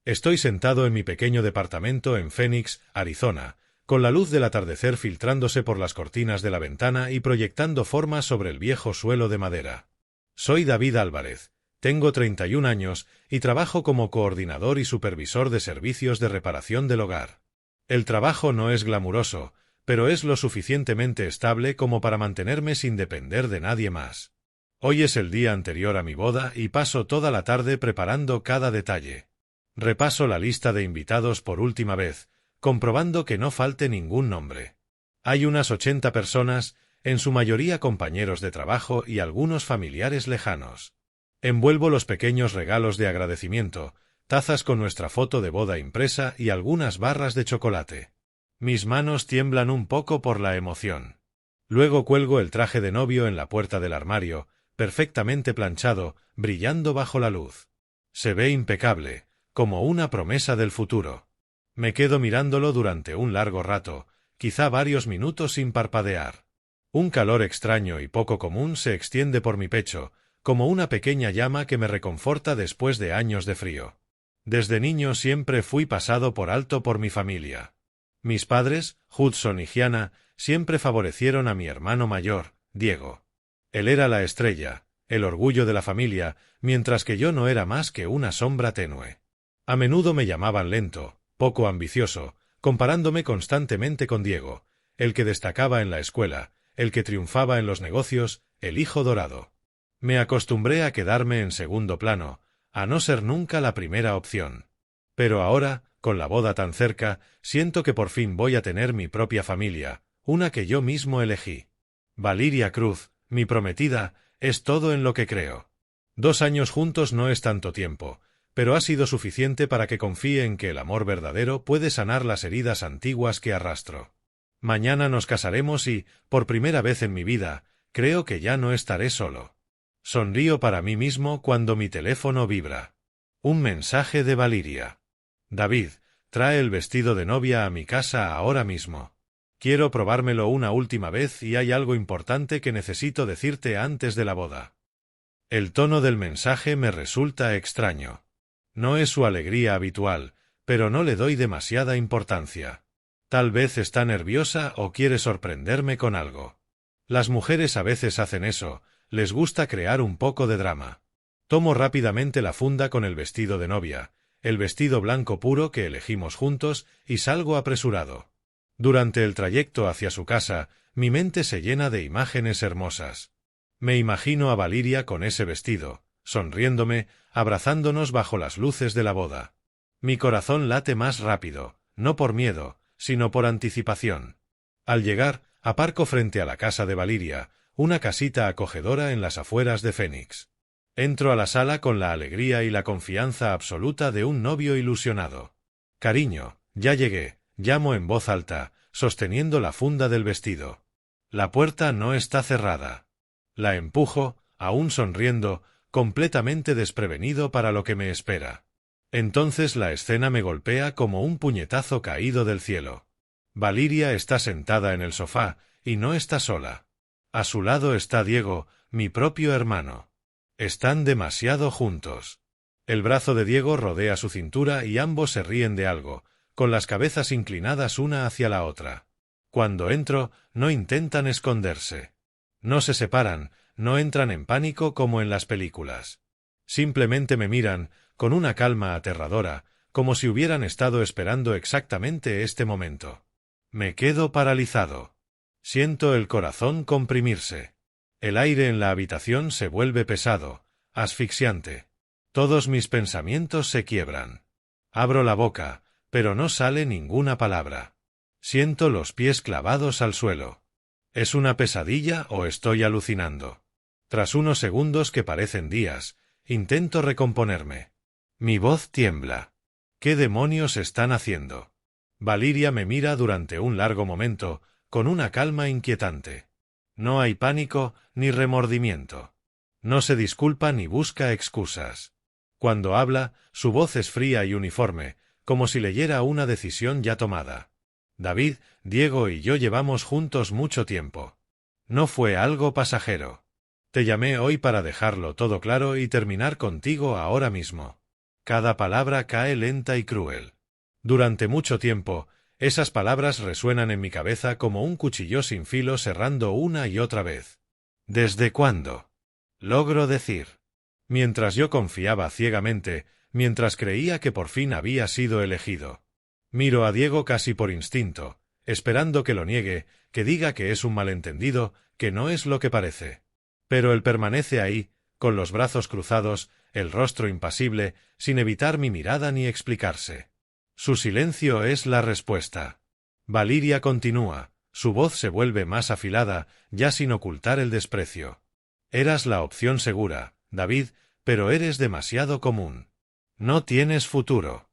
Estoy sentado en mi pequeño departamento en Phoenix, Arizona, con la luz del atardecer filtrándose por las cortinas de la ventana y proyectando formas sobre el viejo suelo de madera. Soy David Álvarez, tengo 31 años y trabajo como coordinador y supervisor de servicios de reparación del hogar. El trabajo no es glamuroso, pero es lo suficientemente estable como para mantenerme sin depender de nadie más. Hoy es el día anterior a mi boda y paso toda la tarde preparando cada detalle. Repaso la lista de invitados por última vez, comprobando que no falte ningún nombre. Hay unas 80 personas, en su mayoría compañeros de trabajo y algunos familiares lejanos. Envuelvo los pequeños regalos de agradecimiento, tazas con nuestra foto de boda impresa y algunas barras de chocolate. Mis manos tiemblan un poco por la emoción. Luego cuelgo el traje de novio en la puerta del armario, perfectamente planchado, brillando bajo la luz. Se ve impecable, como una promesa del futuro. Me quedo mirándolo durante un largo rato, quizá varios minutos sin parpadear. Un calor extraño y poco común se extiende por mi pecho, como una pequeña llama que me reconforta después de años de frío. Desde niño siempre fui pasado por alto por mi familia. Mis padres, Hudson y Gianna, siempre favorecieron a mi hermano mayor, Diego. Él era la estrella, el orgullo de la familia, mientras que yo no era más que una sombra tenue. A menudo me llamaban lento, poco ambicioso, comparándome constantemente con Diego, el que destacaba en la escuela, el que triunfaba en los negocios, el hijo dorado. Me acostumbré a quedarme en segundo plano, a no ser nunca la primera opción. Pero ahora, con la boda tan cerca, siento que por fin voy a tener mi propia familia, una que yo mismo elegí. Valeria Cruz, mi prometida, es todo en lo que creo. 2 años juntos no es tanto tiempo, pero ha sido suficiente para que confíe en que el amor verdadero puede sanar las heridas antiguas que arrastro. Mañana nos casaremos y, por primera vez en mi vida, creo que ya no estaré solo. Sonrío para mí mismo cuando mi teléfono vibra. Un mensaje de Valeria. David, trae el vestido de novia a mi casa ahora mismo. Quiero probármelo una última vez y hay algo importante que necesito decirte antes de la boda. El tono del mensaje me resulta extraño. No es su alegría habitual, pero no le doy demasiada importancia. Tal vez está nerviosa o quiere sorprenderme con algo. Las mujeres a veces hacen eso, les gusta crear un poco de drama. Tomo rápidamente la funda con el vestido de novia, el vestido blanco puro que elegimos juntos, y salgo apresurado. Durante el trayecto hacia su casa, mi mente se llena de imágenes hermosas. Me imagino a Valeria con ese vestido, sonriéndome, abrazándonos bajo las luces de la boda. Mi corazón late más rápido, no por miedo, sino por anticipación. Al llegar, aparco frente a la casa de Valeria, una casita acogedora en las afueras de Phoenix. Entro a la sala con la alegría y la confianza absoluta de un novio ilusionado. Cariño, ya llegué, llamo en voz alta, sosteniendo la funda del vestido. La puerta no está cerrada. La empujo, aún sonriendo, completamente desprevenido para lo que me espera. Entonces la escena me golpea como un puñetazo caído del cielo. Valeria está sentada en el sofá, y no está sola. A su lado está Diego, mi propio hermano. Están demasiado juntos. El brazo de Diego rodea su cintura y ambos se ríen de algo, con las cabezas inclinadas una hacia la otra. Cuando entro, no intentan esconderse. No se separan, no entran en pánico como en las películas. Simplemente me miran, con una calma aterradora, como si hubieran estado esperando exactamente este momento. Me quedo paralizado. Siento el corazón comprimirse. El aire en la habitación se vuelve pesado, asfixiante. Todos mis pensamientos se quiebran. Abro la boca, pero no sale ninguna palabra. Siento los pies clavados al suelo. ¿Es una pesadilla o estoy alucinando? Tras unos segundos que parecen días, intento recomponerme. Mi voz tiembla. ¿Qué demonios están haciendo? Valeria me mira durante un largo momento, con una calma inquietante. No hay pánico ni remordimiento. No se disculpa ni busca excusas. Cuando habla, su voz es fría y uniforme, como si leyera una decisión ya tomada. David, Diego y yo llevamos juntos mucho tiempo. No fue algo pasajero. Te llamé hoy para dejarlo todo claro y terminar contigo ahora mismo. Cada palabra cae lenta y cruel. Durante mucho tiempo, esas palabras resuenan en mi cabeza como un cuchillo sin filo serrando una y otra vez. ¿Desde cuándo? Logro decir. Mientras yo confiaba ciegamente, mientras creía que por fin había sido elegido. Miro a Diego casi por instinto, esperando que lo niegue, que diga que es un malentendido, que no es lo que parece. Pero él permanece ahí, con los brazos cruzados, el rostro impasible, sin evitar mi mirada ni explicarse. Su silencio es la respuesta. Valiria continúa, su voz se vuelve más afilada, ya sin ocultar el desprecio. Eras la opción segura, David, pero eres demasiado común. No tienes futuro.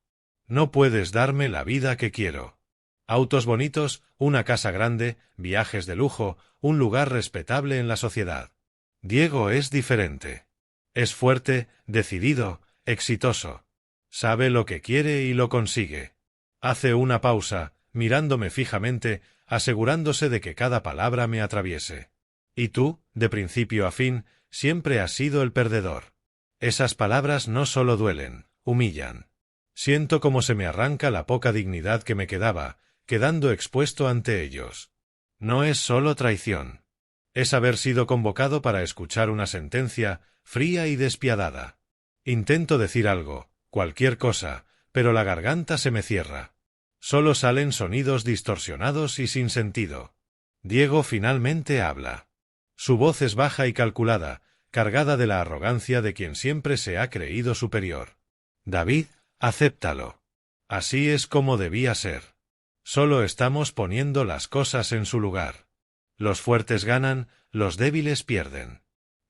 No puedes darme la vida que quiero. Autos bonitos, una casa grande, viajes de lujo, un lugar respetable en la sociedad. Diego es diferente. Es fuerte, decidido, exitoso. Sabe lo que quiere y lo consigue. Hace una pausa, mirándome fijamente, asegurándose de que cada palabra me atraviese. Y tú, de principio a fin, siempre has sido el perdedor. Esas palabras no solo duelen, humillan. Siento como se me arranca la poca dignidad que me quedaba, quedando expuesto ante ellos. No es solo traición. Es haber sido convocado para escuchar una sentencia fría y despiadada. Intento decir algo, cualquier cosa, pero la garganta se me cierra. Solo salen sonidos distorsionados y sin sentido. Diego finalmente habla. Su voz es baja y calculada, cargada de la arrogancia de quien siempre se ha creído superior. David, acéptalo. Así es como debía ser. Solo estamos poniendo las cosas en su lugar. Los fuertes ganan, los débiles pierden.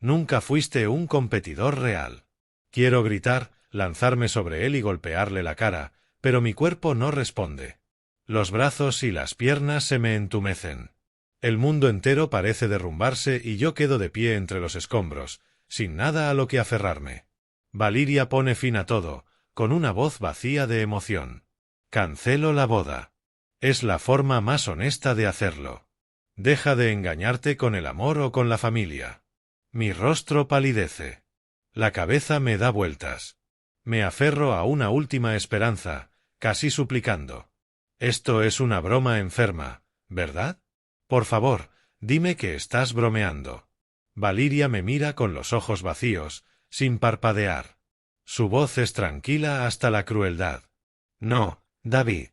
Nunca fuiste un competidor real. Quiero gritar, lanzarme sobre él y golpearle la cara, pero mi cuerpo no responde. Los brazos y las piernas se me entumecen. El mundo entero parece derrumbarse y yo quedo de pie entre los escombros, sin nada a lo que aferrarme. Valiria pone fin a todo, con una voz vacía de emoción. Cancelo la boda. Es la forma más honesta de hacerlo. Deja de engañarte con el amor o con la familia. Mi rostro palidece. La cabeza me da vueltas. Me aferro a una última esperanza, casi suplicando. Esto es una broma enferma, ¿verdad? Por favor, dime que estás bromeando. Valiria me mira con los ojos vacíos, sin parpadear. Su voz es tranquila hasta la crueldad. No, David.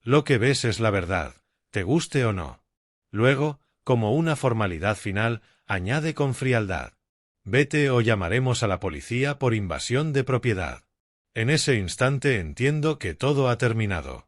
Lo que ves es la verdad, te guste o no. Luego, como una formalidad final, añade con frialdad. Vete o llamaremos a la policía por invasión de propiedad. En ese instante entiendo que todo ha terminado.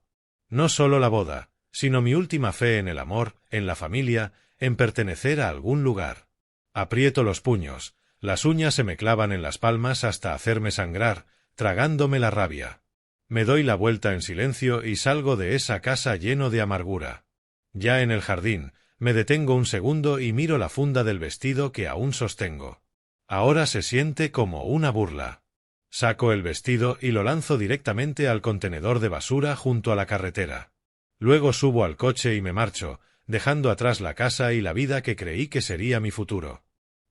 No solo la boda, sino mi última fe en el amor, en la familia, en pertenecer a algún lugar. Aprieto los puños, las uñas se me clavan en las palmas hasta hacerme sangrar, tragándome la rabia. Me doy la vuelta en silencio y salgo de esa casa lleno de amargura. Ya en el jardín, me detengo un segundo y miro la funda del vestido que aún sostengo. Ahora se siente como una burla. Saco el vestido y lo lanzo directamente al contenedor de basura junto a la carretera. Luego subo al coche y me marcho, dejando atrás la casa y la vida que creí que sería mi futuro.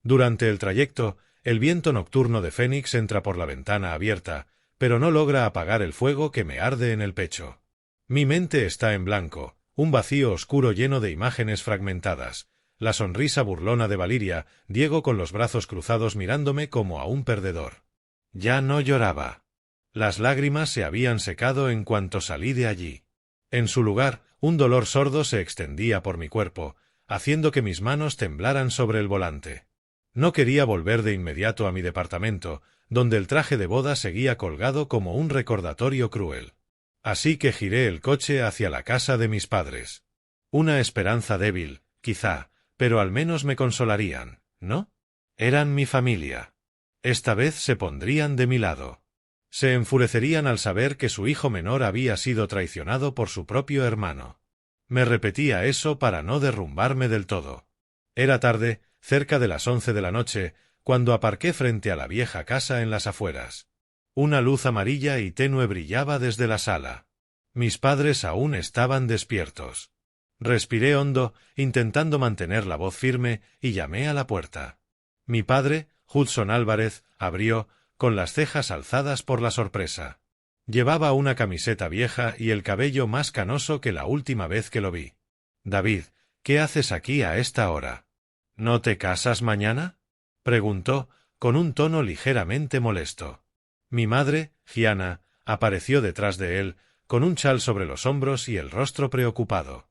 Durante el trayecto, el viento nocturno de Fénix entra por la ventana abierta, pero no logra apagar el fuego que me arde en el pecho. Mi mente está en blanco, un vacío oscuro lleno de imágenes fragmentadas, la sonrisa burlona de Valiria, Diego con los brazos cruzados mirándome como a un perdedor. Ya no lloraba. Las lágrimas se habían secado en cuanto salí de allí. En su lugar, un dolor sordo se extendía por mi cuerpo, haciendo que mis manos temblaran sobre el volante. No quería volver de inmediato a mi departamento, donde el traje de boda seguía colgado como un recordatorio cruel. Así que giré el coche hacia la casa de mis padres. Una esperanza débil, quizá, pero al menos me consolarían, ¿no? Eran mi familia. Esta vez se pondrían de mi lado. Se enfurecerían al saber que su hijo menor había sido traicionado por su propio hermano. Me repetía eso para no derrumbarme del todo. Era tarde, cerca de las 11 de la noche, cuando aparqué frente a la vieja casa en las afueras. Una luz amarilla y tenue brillaba desde la sala. Mis padres aún estaban despiertos. Respiré hondo, intentando mantener la voz firme, y llamé a la puerta. Mi padre, Hudson Álvarez, abrió, con las cejas alzadas por la sorpresa. Llevaba una camiseta vieja y el cabello más canoso que la última vez que lo vi. «David, ¿qué haces aquí a esta hora? ¿No te casas mañana?», preguntó, con un tono ligeramente molesto. Mi madre, Gianna, apareció detrás de él, con un chal sobre los hombros y el rostro preocupado.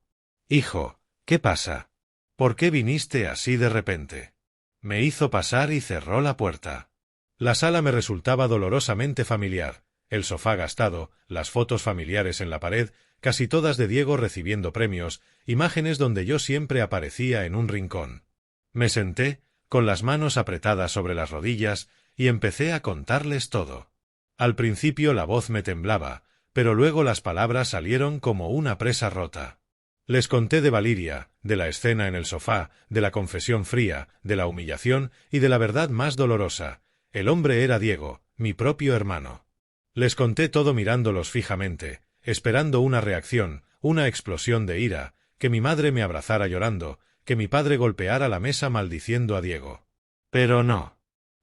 «Hijo, ¿qué pasa? ¿Por qué viniste así de repente?». Me hizo pasar y cerró la puerta. La sala me resultaba dolorosamente familiar, el sofá gastado, las fotos familiares en la pared, casi todas de Diego recibiendo premios, imágenes donde yo siempre aparecía en un rincón. Me senté, con las manos apretadas sobre las rodillas, y empecé a contarles todo. Al principio la voz me temblaba, pero luego las palabras salieron como una presa rota. Les conté de Valiria, de la escena en el sofá, de la confesión fría, de la humillación y de la verdad más dolorosa. El hombre era Diego, mi propio hermano. Les conté todo mirándolos fijamente, esperando una reacción, una explosión de ira, que mi madre me abrazara llorando, que mi padre golpeara la mesa maldiciendo a Diego. Pero no.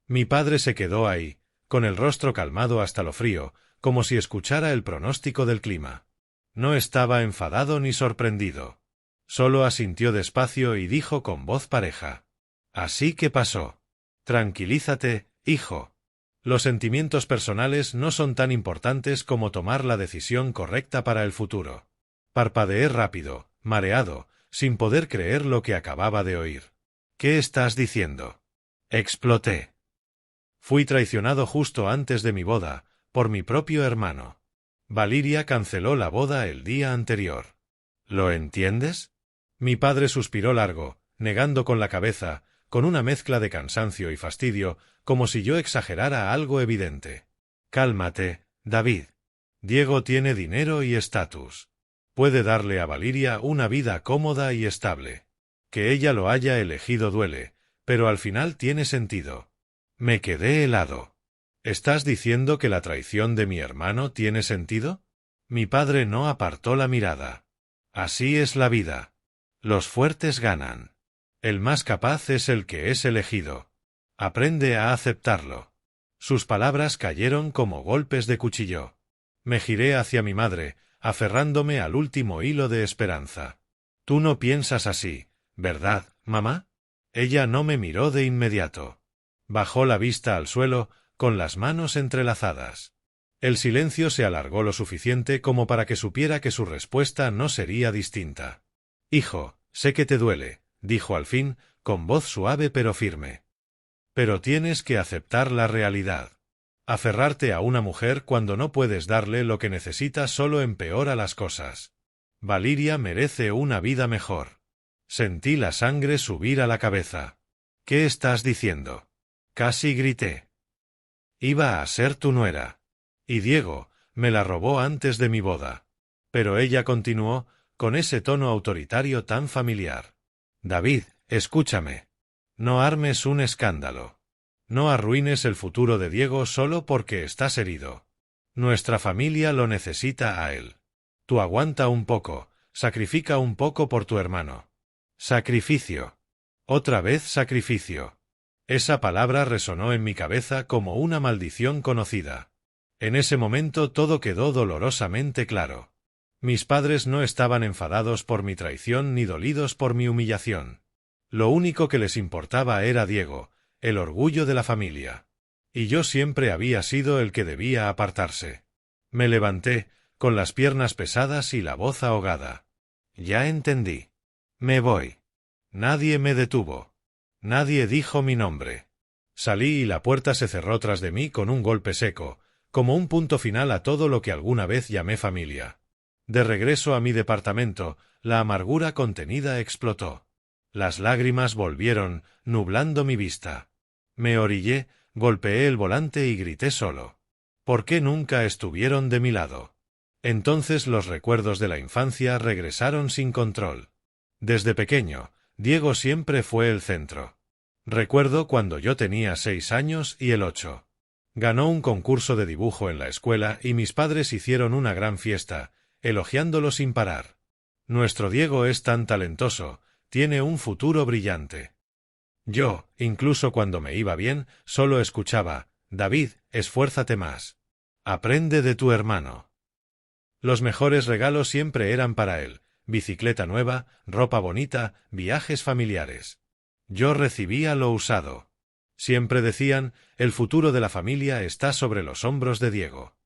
Mi padre se quedó ahí, con el rostro calmado hasta lo frío, como si escuchara el pronóstico del clima. No estaba enfadado ni sorprendido. Solo asintió despacio y dijo con voz pareja: «Así que pasó. Tranquilízate, hijo. Los sentimientos personales no son tan importantes como tomar la decisión correcta para el futuro». Parpadeé rápido, mareado, sin poder creer lo que acababa de oír. «¿Qué estás diciendo?». Exploté. Fui traicionado justo antes de mi boda, por mi propio hermano. Valiria canceló la boda el día anterior. ¿Lo entiendes? Mi padre suspiró largo, negando con la cabeza, con una mezcla de cansancio y fastidio, como si yo exagerara algo evidente. «Cálmate, David. Diego tiene dinero y estatus. Puede darle a Valiria una vida cómoda y estable. Que ella lo haya elegido duele, pero al final tiene sentido». Me quedé helado. ¿Estás diciendo que la traición de mi hermano tiene sentido? Mi padre no apartó la mirada. Así es la vida. Los fuertes ganan. El más capaz es el que es elegido. Aprende a aceptarlo. Sus palabras cayeron como golpes de cuchillo. Me giré hacia mi madre, aferrándome al último hilo de esperanza. «Tú no piensas así, ¿verdad, mamá?». Ella no me miró de inmediato. Bajó la vista al suelo, con las manos entrelazadas. El silencio se alargó lo suficiente como para que supiera que su respuesta no sería distinta. «Hijo, sé que te duele», dijo al fin, con voz suave pero firme. «Pero tienes que aceptar la realidad. Aferrarte a una mujer cuando no puedes darle lo que necesita solo empeora las cosas. Valiria merece una vida mejor». Sentí la sangre subir a la cabeza. «¿Qué estás diciendo?». Casi grité. «Iba a ser tu nuera. Y Diego me la robó antes de mi boda». Pero ella continuó, con ese tono autoritario tan familiar. «David, escúchame. No armes un escándalo. No arruines el futuro de Diego solo porque estás herido. Nuestra familia lo necesita a él. Tú aguanta un poco, sacrifica un poco por tu hermano». Sacrificio. Otra vez sacrificio. Esa palabra resonó en mi cabeza como una maldición conocida. En ese momento todo quedó dolorosamente claro. Mis padres no estaban enfadados por mi traición ni dolidos por mi humillación. Lo único que les importaba era Diego, el orgullo de la familia. Y yo siempre había sido el que debía apartarse. Me levanté, con las piernas pesadas y la voz ahogada. «Ya entendí. Me voy». Nadie me detuvo. Nadie dijo mi nombre. Salí y la puerta se cerró tras de mí con un golpe seco, como un punto final a todo lo que alguna vez llamé familia. De regreso a mi departamento, la amargura contenida explotó. Las lágrimas volvieron, nublando mi vista. Me orillé, golpeé el volante y grité solo. ¿Por qué nunca estuvieron de mi lado? Entonces los recuerdos de la infancia regresaron sin control. Desde pequeño, Diego siempre fue el centro. Recuerdo cuando yo tenía 6 años y él 8. Ganó un concurso de dibujo en la escuela y mis padres hicieron una gran fiesta, elogiándolo sin parar. «Nuestro Diego es tan talentoso, tiene un futuro brillante». Yo, incluso cuando me iba bien, solo escuchaba: «David, esfuérzate más. Aprende de tu hermano. Los mejores regalos siempre eran para él: bicicleta nueva, ropa bonita, viajes familiares. Yo recibía lo usado. Siempre decían, el futuro de la familia está sobre los hombros de Diego.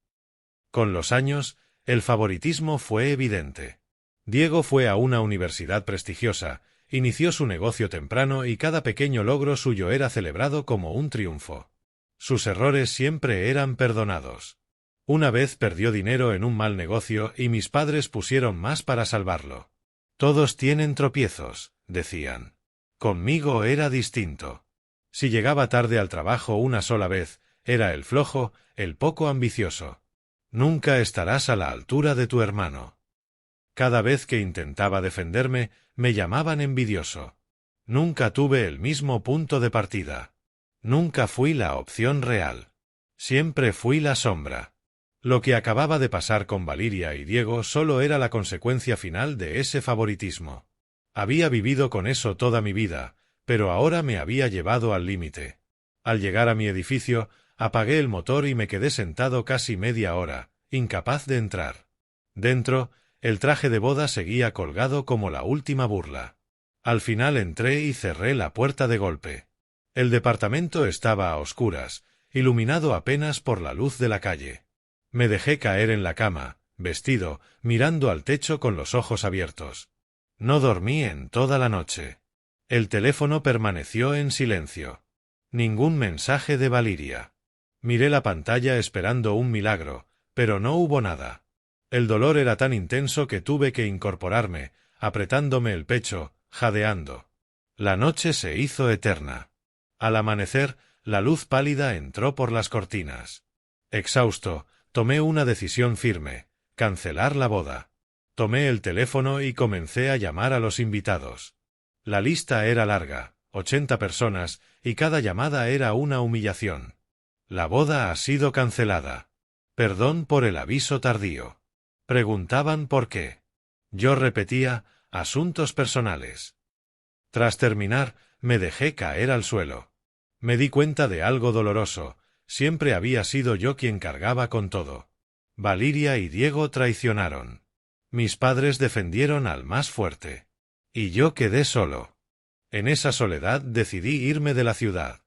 Con los años, el favoritismo fue evidente. Diego fue a una universidad prestigiosa, inició su negocio temprano y cada pequeño logro suyo era celebrado como un triunfo. Sus errores siempre eran perdonados. Una vez perdió dinero en un mal negocio y mis padres pusieron más para salvarlo. Todos tienen tropiezos, decían. Conmigo era distinto. Si llegaba tarde al trabajo una sola vez, era el flojo, el poco ambicioso. Nunca estarás a la altura de tu hermano. Cada vez que intentaba defenderme, me llamaban envidioso. Nunca tuve el mismo punto de partida. Nunca fui la opción real. Siempre fui la sombra. Lo que acababa de pasar con Valeria y Diego solo era la consecuencia final de ese favoritismo. Había vivido con eso toda mi vida, pero ahora me había llevado al límite. Al llegar a mi edificio, apagué el motor y me quedé sentado casi media hora, incapaz de entrar. Dentro, el traje de boda seguía colgado como la última burla. Al final entré y cerré la puerta de golpe. El departamento estaba a oscuras, iluminado apenas por la luz de la calle. Me dejé caer en la cama, vestido, mirando al techo con los ojos abiertos. No dormí en toda la noche. El teléfono permaneció en silencio. Ningún mensaje de Valeria. Miré la pantalla esperando un milagro, pero no hubo nada. El dolor era tan intenso que tuve que incorporarme, apretándome el pecho, jadeando. La noche se hizo eterna. Al amanecer, la luz pálida entró por las cortinas. Exhausto, tomé una decisión firme: cancelar la boda. Tomé el teléfono y comencé a llamar a los invitados. La lista era larga, 80 personas, y cada llamada era una humillación. La boda ha sido cancelada. Perdón por el aviso tardío. Preguntaban por qué. Yo repetía, asuntos personales. Tras terminar, me dejé caer al suelo. Me di cuenta de algo doloroso: siempre había sido yo quien cargaba con todo. Valeria y Diego traicionaron. Mis padres defendieron al más fuerte. Y yo quedé solo. En esa soledad decidí irme de la ciudad.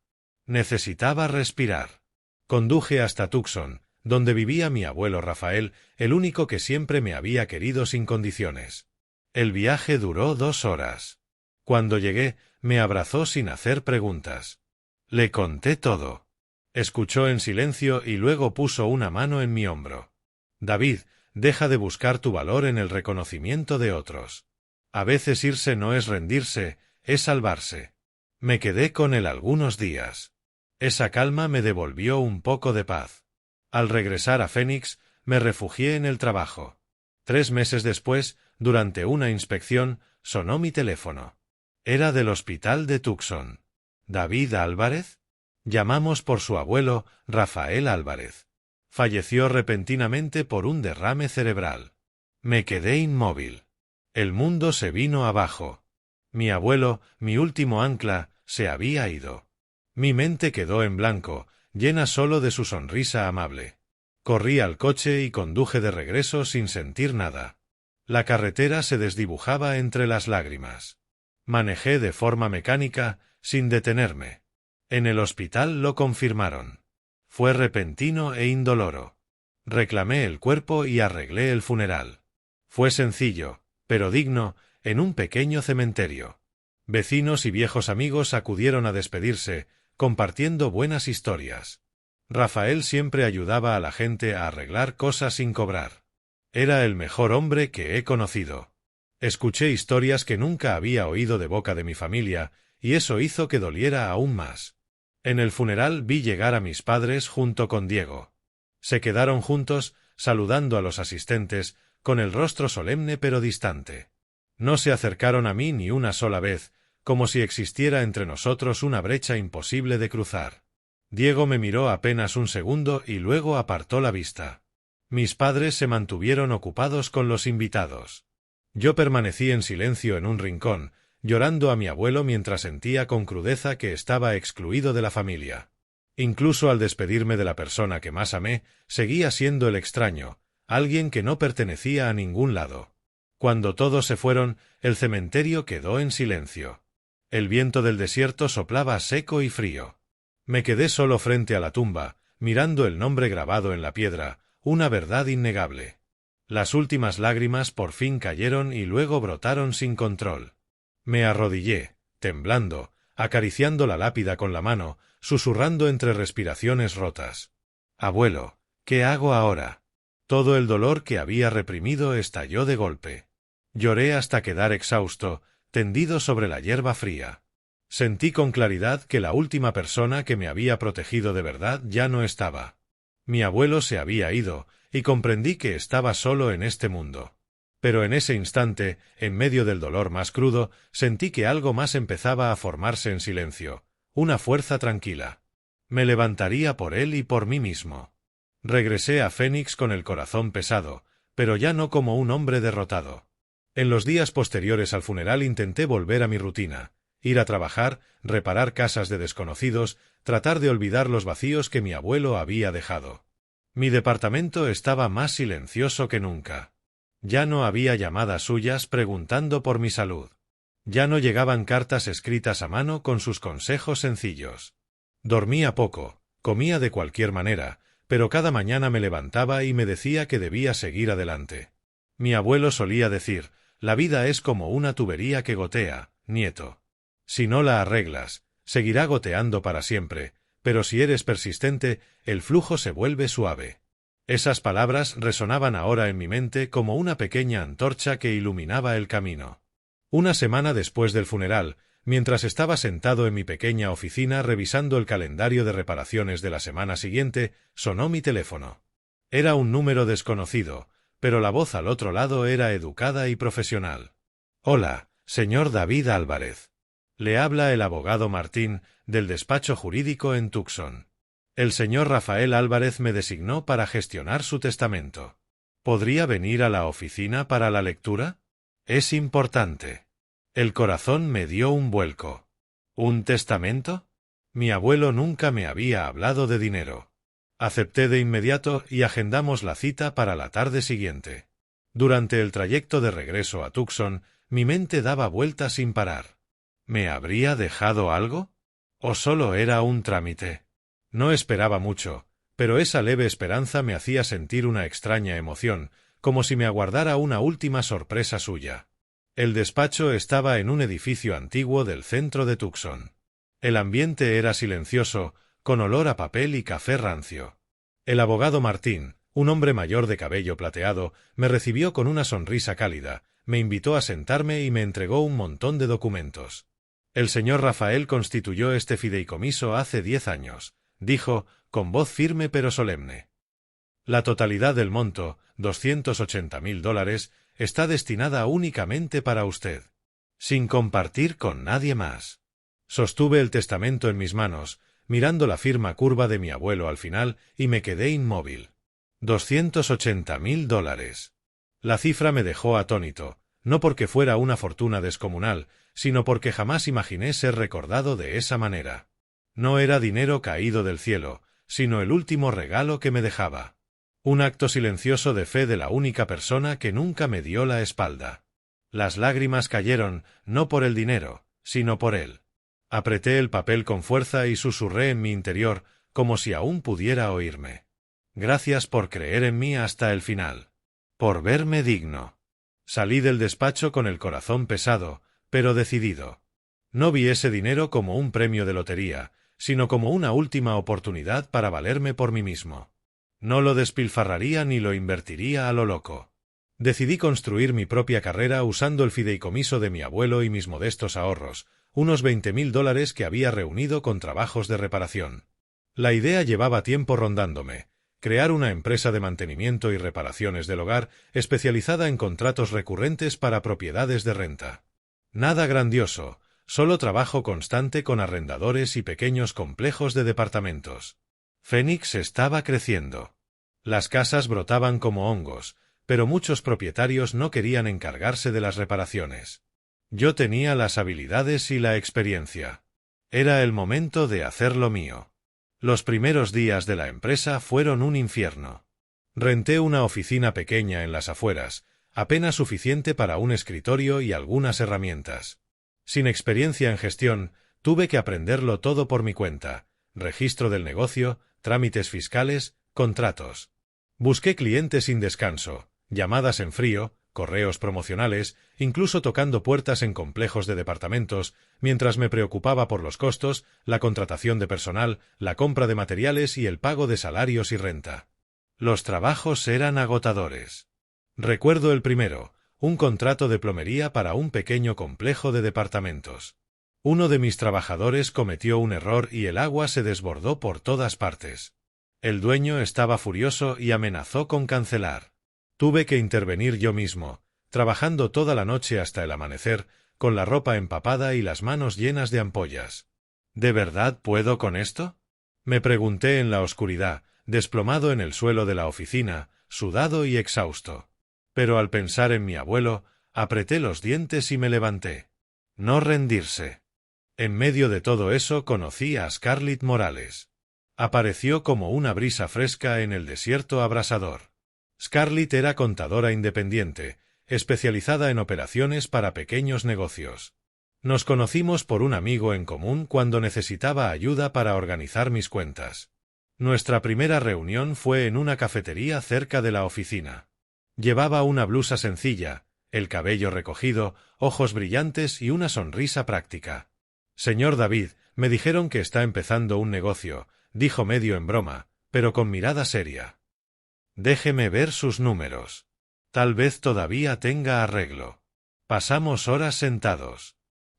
Necesitaba respirar. Conduje hasta Tucson, donde vivía mi abuelo Rafael, el único que siempre me había querido sin condiciones. El viaje duró 2 horas. Cuando llegué, me abrazó sin hacer preguntas. Le conté todo. Escuchó en silencio y luego puso una mano en mi hombro. David, deja de buscar tu valor en el reconocimiento de otros. A veces irse no es rendirse, es salvarse. Me quedé con él algunos días. Esa calma me devolvió un poco de paz. Al regresar a Phoenix, me refugié en el trabajo. 3 meses después, durante una inspección, sonó mi teléfono. Era del hospital de Tucson. ¿David Álvarez? Llamamos por su abuelo, Rafael Álvarez. Falleció repentinamente por un derrame cerebral. Me quedé inmóvil. El mundo se vino abajo. Mi abuelo, mi último ancla, se había ido. Mi mente quedó en blanco, llena solo de su sonrisa amable. Corrí al coche y conduje de regreso sin sentir nada. La carretera se desdibujaba entre las lágrimas. Manejé de forma mecánica, sin detenerme. En el hospital lo confirmaron. Fue repentino e indoloro. Reclamé el cuerpo y arreglé el funeral. Fue sencillo, pero digno, en un pequeño cementerio. Vecinos y viejos amigos acudieron a despedirse, compartiendo buenas historias. Rafael siempre ayudaba a la gente a arreglar cosas sin cobrar. Era el mejor hombre que he conocido. Escuché historias que nunca había oído de boca de mi familia, y eso hizo que doliera aún más. En el funeral vi llegar a mis padres junto con Diego. Se quedaron juntos, saludando a los asistentes, con el rostro solemne pero distante. No se acercaron a mí ni una sola vez, como si existiera entre nosotros una brecha imposible de cruzar. Diego me miró apenas un segundo y luego apartó la vista. Mis padres se mantuvieron ocupados con los invitados. Yo permanecí en silencio en un rincón, llorando a mi abuelo mientras sentía con crudeza que estaba excluido de la familia. Incluso al despedirme de la persona que más amé, seguía siendo el extraño, alguien que no pertenecía a ningún lado. Cuando todos se fueron, el cementerio quedó en silencio. El viento del desierto soplaba seco y frío. Me quedé solo frente a la tumba, mirando el nombre grabado en la piedra, una verdad innegable. Las últimas lágrimas por fin cayeron y luego brotaron sin control. Me arrodillé, temblando, acariciando la lápida con la mano, susurrando entre respiraciones rotas. «Abuelo, ¿qué hago ahora?» Todo el dolor que había reprimido estalló de golpe. Lloré hasta quedar exhausto, tendido sobre la hierba fría. Sentí con claridad que la última persona que me había protegido de verdad ya no estaba. Mi abuelo se había ido, y comprendí que estaba solo en este mundo. Pero en ese instante, en medio del dolor más crudo, sentí que algo más empezaba a formarse en silencio, una fuerza tranquila. Me levantaría por él y por mí mismo. Regresé a Phoenix con el corazón pesado, pero ya no como un hombre derrotado. En los días posteriores al funeral intenté volver a mi rutina, ir a trabajar, reparar casas de desconocidos, tratar de olvidar los vacíos que mi abuelo había dejado. Mi departamento estaba más silencioso que nunca. Ya no había llamadas suyas preguntando por mi salud. Ya no llegaban cartas escritas a mano con sus consejos sencillos. Dormía poco, comía de cualquier manera, pero cada mañana me levantaba y me decía que debía seguir adelante. Mi abuelo solía decir: «La vida es como una tubería que gotea, nieto. Si no la arreglas, seguirá goteando para siempre, pero si eres persistente, el flujo se vuelve suave». Esas palabras resonaban ahora en mi mente como una pequeña antorcha que iluminaba el camino. Una semana después del funeral, mientras estaba sentado en mi pequeña oficina revisando el calendario de reparaciones de la semana siguiente, sonó mi teléfono. Era un número desconocido, pero la voz al otro lado era educada y profesional. «Hola, señor David Álvarez. Le habla el abogado Martín, del despacho jurídico en Tucson. El señor Rafael Álvarez me designó para gestionar su testamento. ¿Podría venir a la oficina para la lectura? Es importante». El corazón me dio un vuelco. ¿Un testamento? Mi abuelo nunca me había hablado de dinero. Acepté de inmediato y agendamos la cita para la tarde siguiente. Durante el trayecto de regreso a Tucson, mi mente daba vueltas sin parar. ¿Me habría dejado algo? ¿O solo era un trámite? No esperaba mucho, pero esa leve esperanza me hacía sentir una extraña emoción, como si me aguardara una última sorpresa suya. El despacho estaba en un edificio antiguo del centro de Tucson. El ambiente era silencioso, con olor a papel y café rancio. El abogado Martín, un hombre mayor de cabello plateado, me recibió con una sonrisa cálida, me invitó a sentarme y me entregó un montón de documentos. «El señor Rafael constituyó este fideicomiso hace 10 años», dijo, con voz firme pero solemne. «La totalidad del monto, $280,000, está destinada únicamente para usted, sin compartir con nadie más». Sostuve el testamento en mis manos, mirando la firma curva de mi abuelo al final, y me quedé inmóvil. $280,000. La cifra me dejó atónito, no porque fuera una fortuna descomunal, sino porque jamás imaginé ser recordado de esa manera. No era dinero caído del cielo, sino el último regalo que me dejaba. Un acto silencioso de fe de la única persona que nunca me dio la espalda. Las lágrimas cayeron, no por el dinero, sino por él. Apreté el papel con fuerza y susurré en mi interior, como si aún pudiera oírme: «Gracias por creer en mí hasta el final. Por verme digno». Salí del despacho con el corazón pesado, pero decidido. No vi ese dinero como un premio de lotería, sino como una última oportunidad para valerme por mí mismo. No lo despilfarraría ni lo invertiría a lo loco. Decidí construir mi propia carrera usando el fideicomiso de mi abuelo y mis modestos ahorros, unos $20,000 que había reunido con trabajos de reparación. La idea llevaba tiempo rondándome: crear una empresa de mantenimiento y reparaciones del hogar especializada en contratos recurrentes para propiedades de renta. Nada grandioso, solo trabajo constante con arrendadores y pequeños complejos de departamentos. Phoenix estaba creciendo. Las casas brotaban como hongos, pero muchos propietarios no querían encargarse de las reparaciones. Yo tenía las habilidades y la experiencia. Era el momento de hacer lo mío. Los primeros días de la empresa fueron un infierno. Renté una oficina pequeña en las afueras, apenas suficiente para un escritorio y algunas herramientas. Sin experiencia en gestión, tuve que aprenderlo todo por mi cuenta: registro del negocio, trámites fiscales, contratos. Busqué clientes sin descanso, llamadas en frío, correos promocionales, incluso tocando puertas en complejos de departamentos, mientras me preocupaba por los costos, la contratación de personal, la compra de materiales y el pago de salarios y renta. Los trabajos eran agotadores. Recuerdo el primero, un contrato de plomería para un pequeño complejo de departamentos. Uno de mis trabajadores cometió un error y el agua se desbordó por todas partes. El dueño estaba furioso y amenazó con cancelar. Tuve que intervenir yo mismo, trabajando toda la noche hasta el amanecer, con la ropa empapada y las manos llenas de ampollas. ¿De verdad puedo con esto?, me pregunté en la oscuridad, desplomado en el suelo de la oficina, sudado y exhausto. Pero al pensar en mi abuelo, apreté los dientes y me levanté. No rendirse. En medio de todo eso conocí a Scarlett Morales. Apareció como una brisa fresca en el desierto abrasador. Scarlett era contadora independiente, especializada en operaciones para pequeños negocios. Nos conocimos por un amigo en común cuando necesitaba ayuda para organizar mis cuentas. Nuestra primera reunión fue en una cafetería cerca de la oficina. Llevaba una blusa sencilla, el cabello recogido, ojos brillantes y una sonrisa práctica. «Señor David, me dijeron que está empezando un negocio», dijo medio en broma, pero con mirada seria. «Déjeme ver sus números. Tal vez todavía tenga arreglo». Pasamos horas sentados.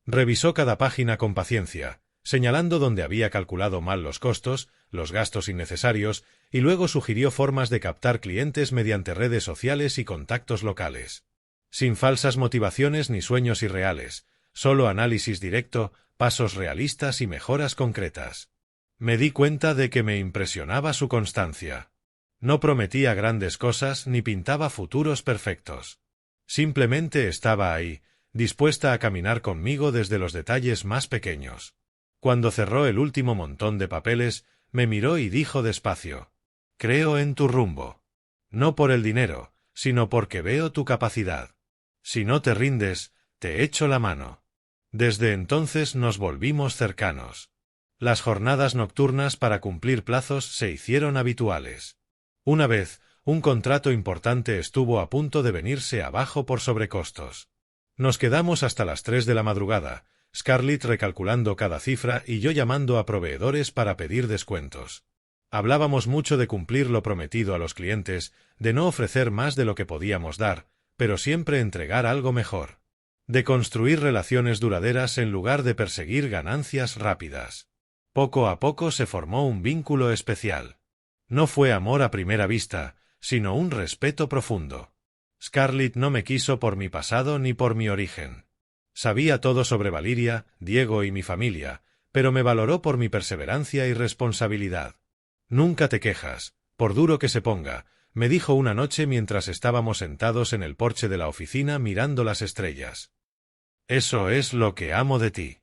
Revisó cada página con paciencia, señalando donde había calculado mal los costos, los gastos innecesarios, y luego sugirió formas de captar clientes mediante redes sociales y contactos locales. Sin falsas motivaciones ni sueños irreales, solo análisis directo, pasos realistas y mejoras concretas. Me di cuenta de que me impresionaba su constancia. No prometía grandes cosas ni pintaba futuros perfectos. Simplemente estaba ahí, dispuesta a caminar conmigo desde los detalles más pequeños. Cuando cerró el último montón de papeles, me miró y dijo despacio: «Creo en tu rumbo. No por el dinero, sino porque veo tu capacidad. Si no te rindes, te echo la mano». Desde entonces nos volvimos cercanos. Las jornadas nocturnas para cumplir plazos se hicieron habituales. Una vez, un contrato importante estuvo a punto de venirse abajo por sobrecostos. Nos quedamos hasta las 3 de la madrugada, Scarlett recalculando cada cifra y yo llamando a proveedores para pedir descuentos. Hablábamos mucho de cumplir lo prometido a los clientes, de no ofrecer más de lo que podíamos dar, pero siempre entregar algo mejor. De construir relaciones duraderas en lugar de perseguir ganancias rápidas. Poco a poco se formó un vínculo especial. No fue amor a primera vista, sino un respeto profundo. Scarlett no me quiso por mi pasado ni por mi origen. Sabía todo sobre Valiria, Diego y mi familia, pero me valoró por mi perseverancia y responsabilidad. «Nunca te quejas, por duro que se ponga», me dijo una noche mientras estábamos sentados en el porche de la oficina mirando las estrellas. «Eso es lo que amo de ti».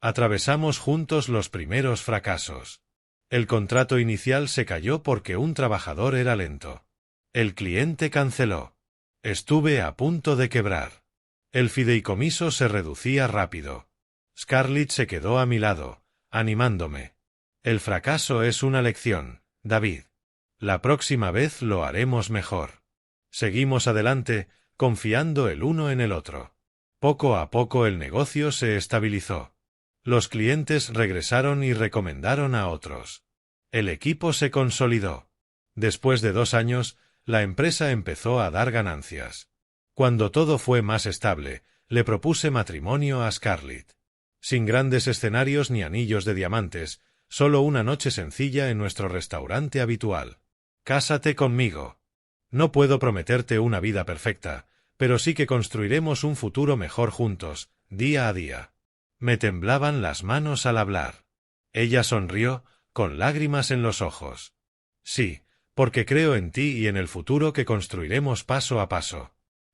Atravesamos juntos los primeros fracasos. El contrato inicial se cayó porque un trabajador era lento. El cliente canceló. Estuve a punto de quebrar. El fideicomiso se reducía rápido. Scarlett se quedó a mi lado, animándome. «El fracaso es una lección, David. La próxima vez lo haremos mejor». Seguimos adelante, confiando el uno en el otro. Poco a poco el negocio se estabilizó. Los clientes regresaron y recomendaron a otros. El equipo se consolidó. Después de 2 años, la empresa empezó a dar ganancias. Cuando todo fue más estable, le propuse matrimonio a Scarlett. Sin grandes escenarios ni anillos de diamantes, solo una noche sencilla en nuestro restaurante habitual. «Cásate conmigo. No puedo prometerte una vida perfecta, pero sí que construiremos un futuro mejor juntos, día a día». Me temblaban las manos al hablar. Ella sonrió, con lágrimas en los ojos. «Sí, porque creo en ti y en el futuro que construiremos paso a paso».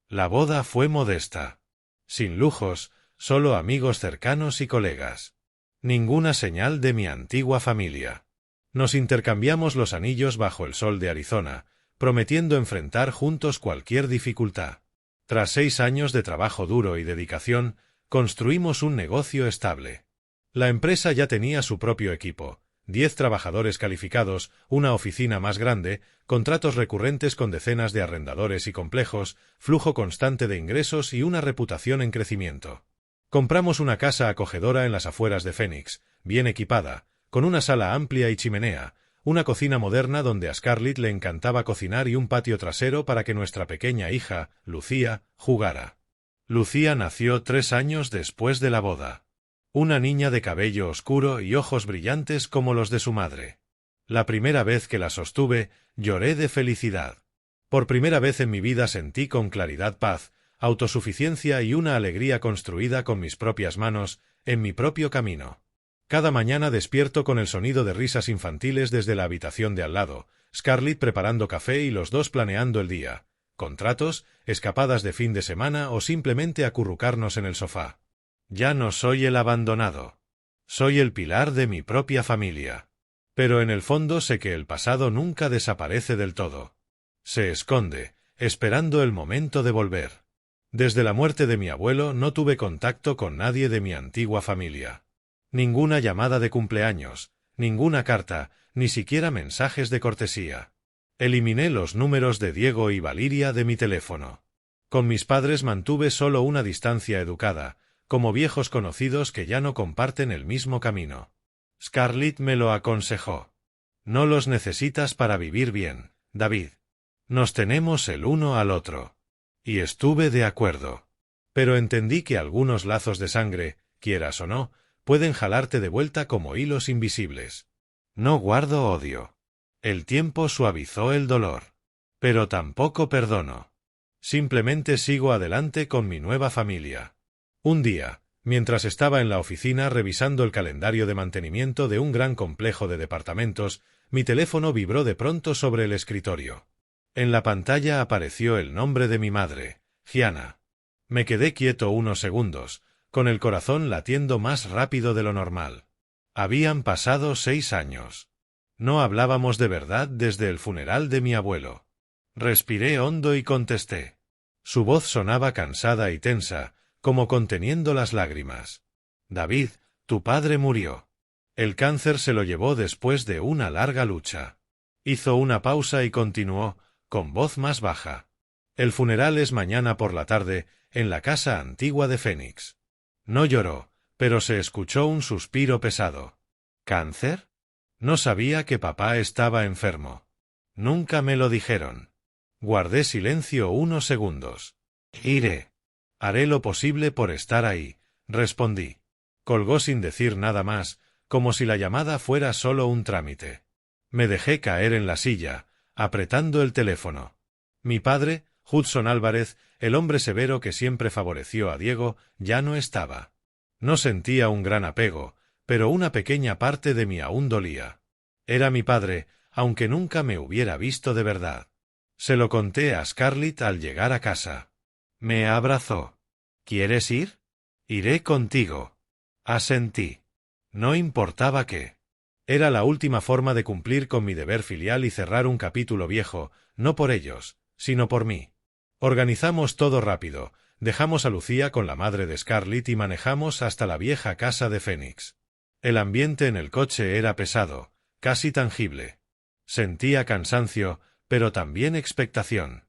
La boda fue modesta. Sin lujos, solo amigos cercanos y colegas. Ninguna señal de mi antigua familia. Nos intercambiamos los anillos bajo el sol de Arizona, prometiendo enfrentar juntos cualquier dificultad. Tras 6 años de trabajo duro y dedicación, construimos un negocio estable. La empresa ya tenía su propio equipo, 10 trabajadores calificados, una oficina más grande, contratos recurrentes con decenas de arrendadores y complejos, flujo constante de ingresos y una reputación en crecimiento. Compramos una casa acogedora en las afueras de Phoenix, bien equipada, con una sala amplia y chimenea, una cocina moderna donde a Scarlett le encantaba cocinar y un patio trasero para que nuestra pequeña hija, Lucía, jugara. Lucía nació 3 años después de la boda. Una niña de cabello oscuro y ojos brillantes como los de su madre. La primera vez que la sostuve, lloré de felicidad. Por primera vez en mi vida sentí con claridad paz, autosuficiencia y una alegría construida con mis propias manos, en mi propio camino. Cada mañana despierto con el sonido de risas infantiles desde la habitación de al lado, Scarlett preparando café y los dos planeando el día, contratos, escapadas de fin de semana o simplemente acurrucarnos en el sofá. Ya no soy el abandonado. Soy el pilar de mi propia familia. Pero en el fondo sé que el pasado nunca desaparece del todo. Se esconde, esperando el momento de volver. Desde la muerte de mi abuelo no tuve contacto con nadie de mi antigua familia. Ninguna llamada de cumpleaños, ninguna carta, ni siquiera mensajes de cortesía. Eliminé los números de Diego y Valeria de mi teléfono. Con mis padres mantuve solo una distancia educada, como viejos conocidos que ya no comparten el mismo camino. Scarlett me lo aconsejó. No los necesitas para vivir bien, David. Nos tenemos el uno al otro. Y estuve de acuerdo. Pero entendí que algunos lazos de sangre, quieras o no, pueden jalarte de vuelta como hilos invisibles. No guardo odio. El tiempo suavizó el dolor. Pero tampoco perdono. Simplemente sigo adelante con mi nueva familia. Un día, mientras estaba en la oficina revisando el calendario de mantenimiento de un gran complejo de departamentos, mi teléfono vibró de pronto sobre el escritorio. En la pantalla apareció el nombre de mi madre, Gianna. Me quedé quieto unos segundos, con el corazón latiendo más rápido de lo normal. Habían pasado 6 años. No hablábamos de verdad desde el funeral de mi abuelo. Respiré hondo y contesté. Su voz sonaba cansada y tensa, como conteniendo las lágrimas. David, tu padre murió. El cáncer se lo llevó después de una larga lucha. Hizo una pausa y continuó, con voz más baja. El funeral es mañana por la tarde, en la casa antigua de Phoenix. No lloró, pero se escuchó un suspiro pesado. ¿Cáncer? No sabía que papá estaba enfermo. Nunca me lo dijeron. Guardé silencio unos segundos. Iré. Haré lo posible por estar ahí, respondí. Colgó sin decir nada más, como si la llamada fuera solo un trámite. Me dejé caer en la silla, apretando el teléfono. Mi padre, Hudson Álvarez, el hombre severo que siempre favoreció a Diego, ya no estaba. No sentía un gran apego, pero una pequeña parte de mí aún dolía. Era mi padre, aunque nunca me hubiera visto de verdad. Se lo conté a Scarlett al llegar a casa. Me abrazó. ¿Quieres ir? Iré contigo. Asentí. No importaba qué. Era la última forma de cumplir con mi deber filial y cerrar un capítulo viejo, no por ellos, sino por mí. Organizamos todo rápido, dejamos a Lucía con la madre de Scarlett y manejamos hasta la vieja casa de Phoenix. El ambiente en el coche era pesado, casi tangible. Sentía cansancio, pero también expectación.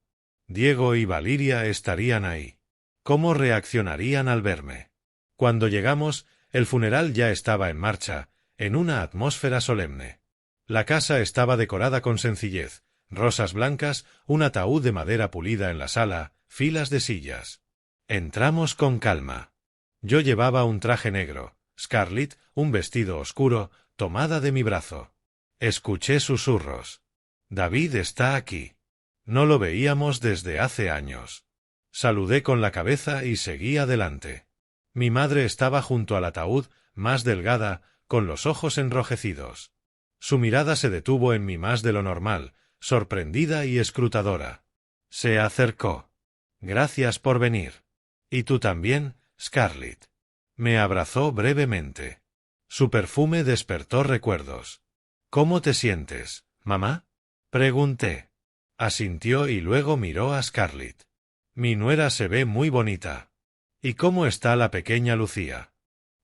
Diego y Valeria estarían ahí. ¿Cómo reaccionarían al verme? Cuando llegamos, el funeral ya estaba en marcha, en una atmósfera solemne. La casa estaba decorada con sencillez, rosas blancas, un ataúd de madera pulida en la sala, filas de sillas. Entramos con calma. Yo llevaba un traje negro, Scarlett, un vestido oscuro, tomada de mi brazo. Escuché susurros. David está aquí. No lo veíamos desde hace años. Saludé con la cabeza y seguí adelante. Mi madre estaba junto al ataúd, más delgada, con los ojos enrojecidos. Su mirada se detuvo en mí más de lo normal, sorprendida y escrutadora. Se acercó. Gracias por venir. Y tú también, Scarlett. Me abrazó brevemente. Su perfume despertó recuerdos. ¿Cómo te sientes, mamá? Pregunté. Asintió y luego miró a Scarlett. Mi nuera se ve muy bonita. ¿Y cómo está la pequeña Lucía?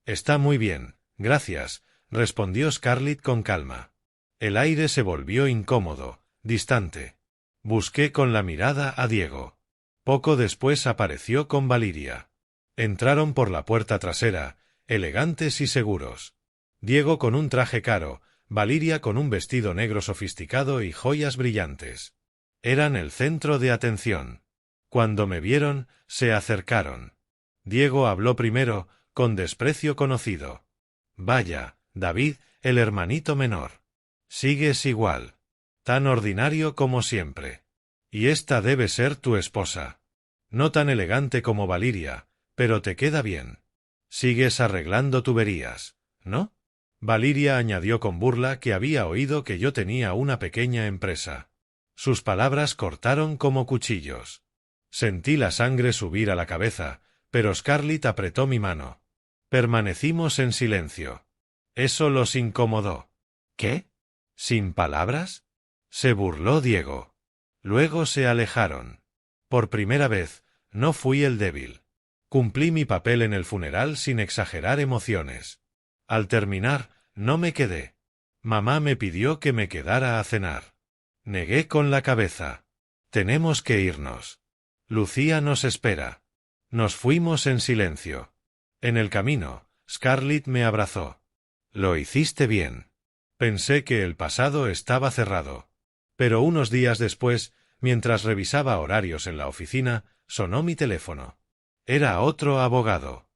Está muy bien, gracias, respondió Scarlett con calma. El aire se volvió incómodo, distante. Busqué con la mirada a Diego. Poco después apareció con Valeria. Entraron por la puerta trasera, elegantes y seguros. Diego con un traje caro, Valeria con un vestido negro sofisticado y joyas brillantes. Eran el centro de atención. Cuando me vieron, se acercaron. Diego habló primero, con desprecio conocido. Vaya, David, el hermanito menor. Sigues igual. Tan ordinario como siempre. Y esta debe ser tu esposa. No tan elegante como Valeria, pero te queda bien. Sigues arreglando tuberías, ¿no? Valeria añadió con burla que había oído que yo tenía una pequeña empresa. Sus palabras cortaron como cuchillos. Sentí la sangre subir a la cabeza, pero Scarlett apretó mi mano. Permanecimos en silencio. Eso los incomodó. ¿Qué? ¿Sin palabras? Se burló Diego. Luego se alejaron. Por primera vez, no fui el débil. Cumplí mi papel en el funeral sin exagerar emociones. Al terminar, no me quedé. Mamá me pidió que me quedara a cenar. Negué con la cabeza. Tenemos que irnos. Lucía nos espera. Nos fuimos en silencio. En el camino, Scarlett me abrazó. Lo hiciste bien. Pensé que el pasado estaba cerrado. Pero unos días después, mientras revisaba horarios en la oficina, sonó mi teléfono. Era otro abogado.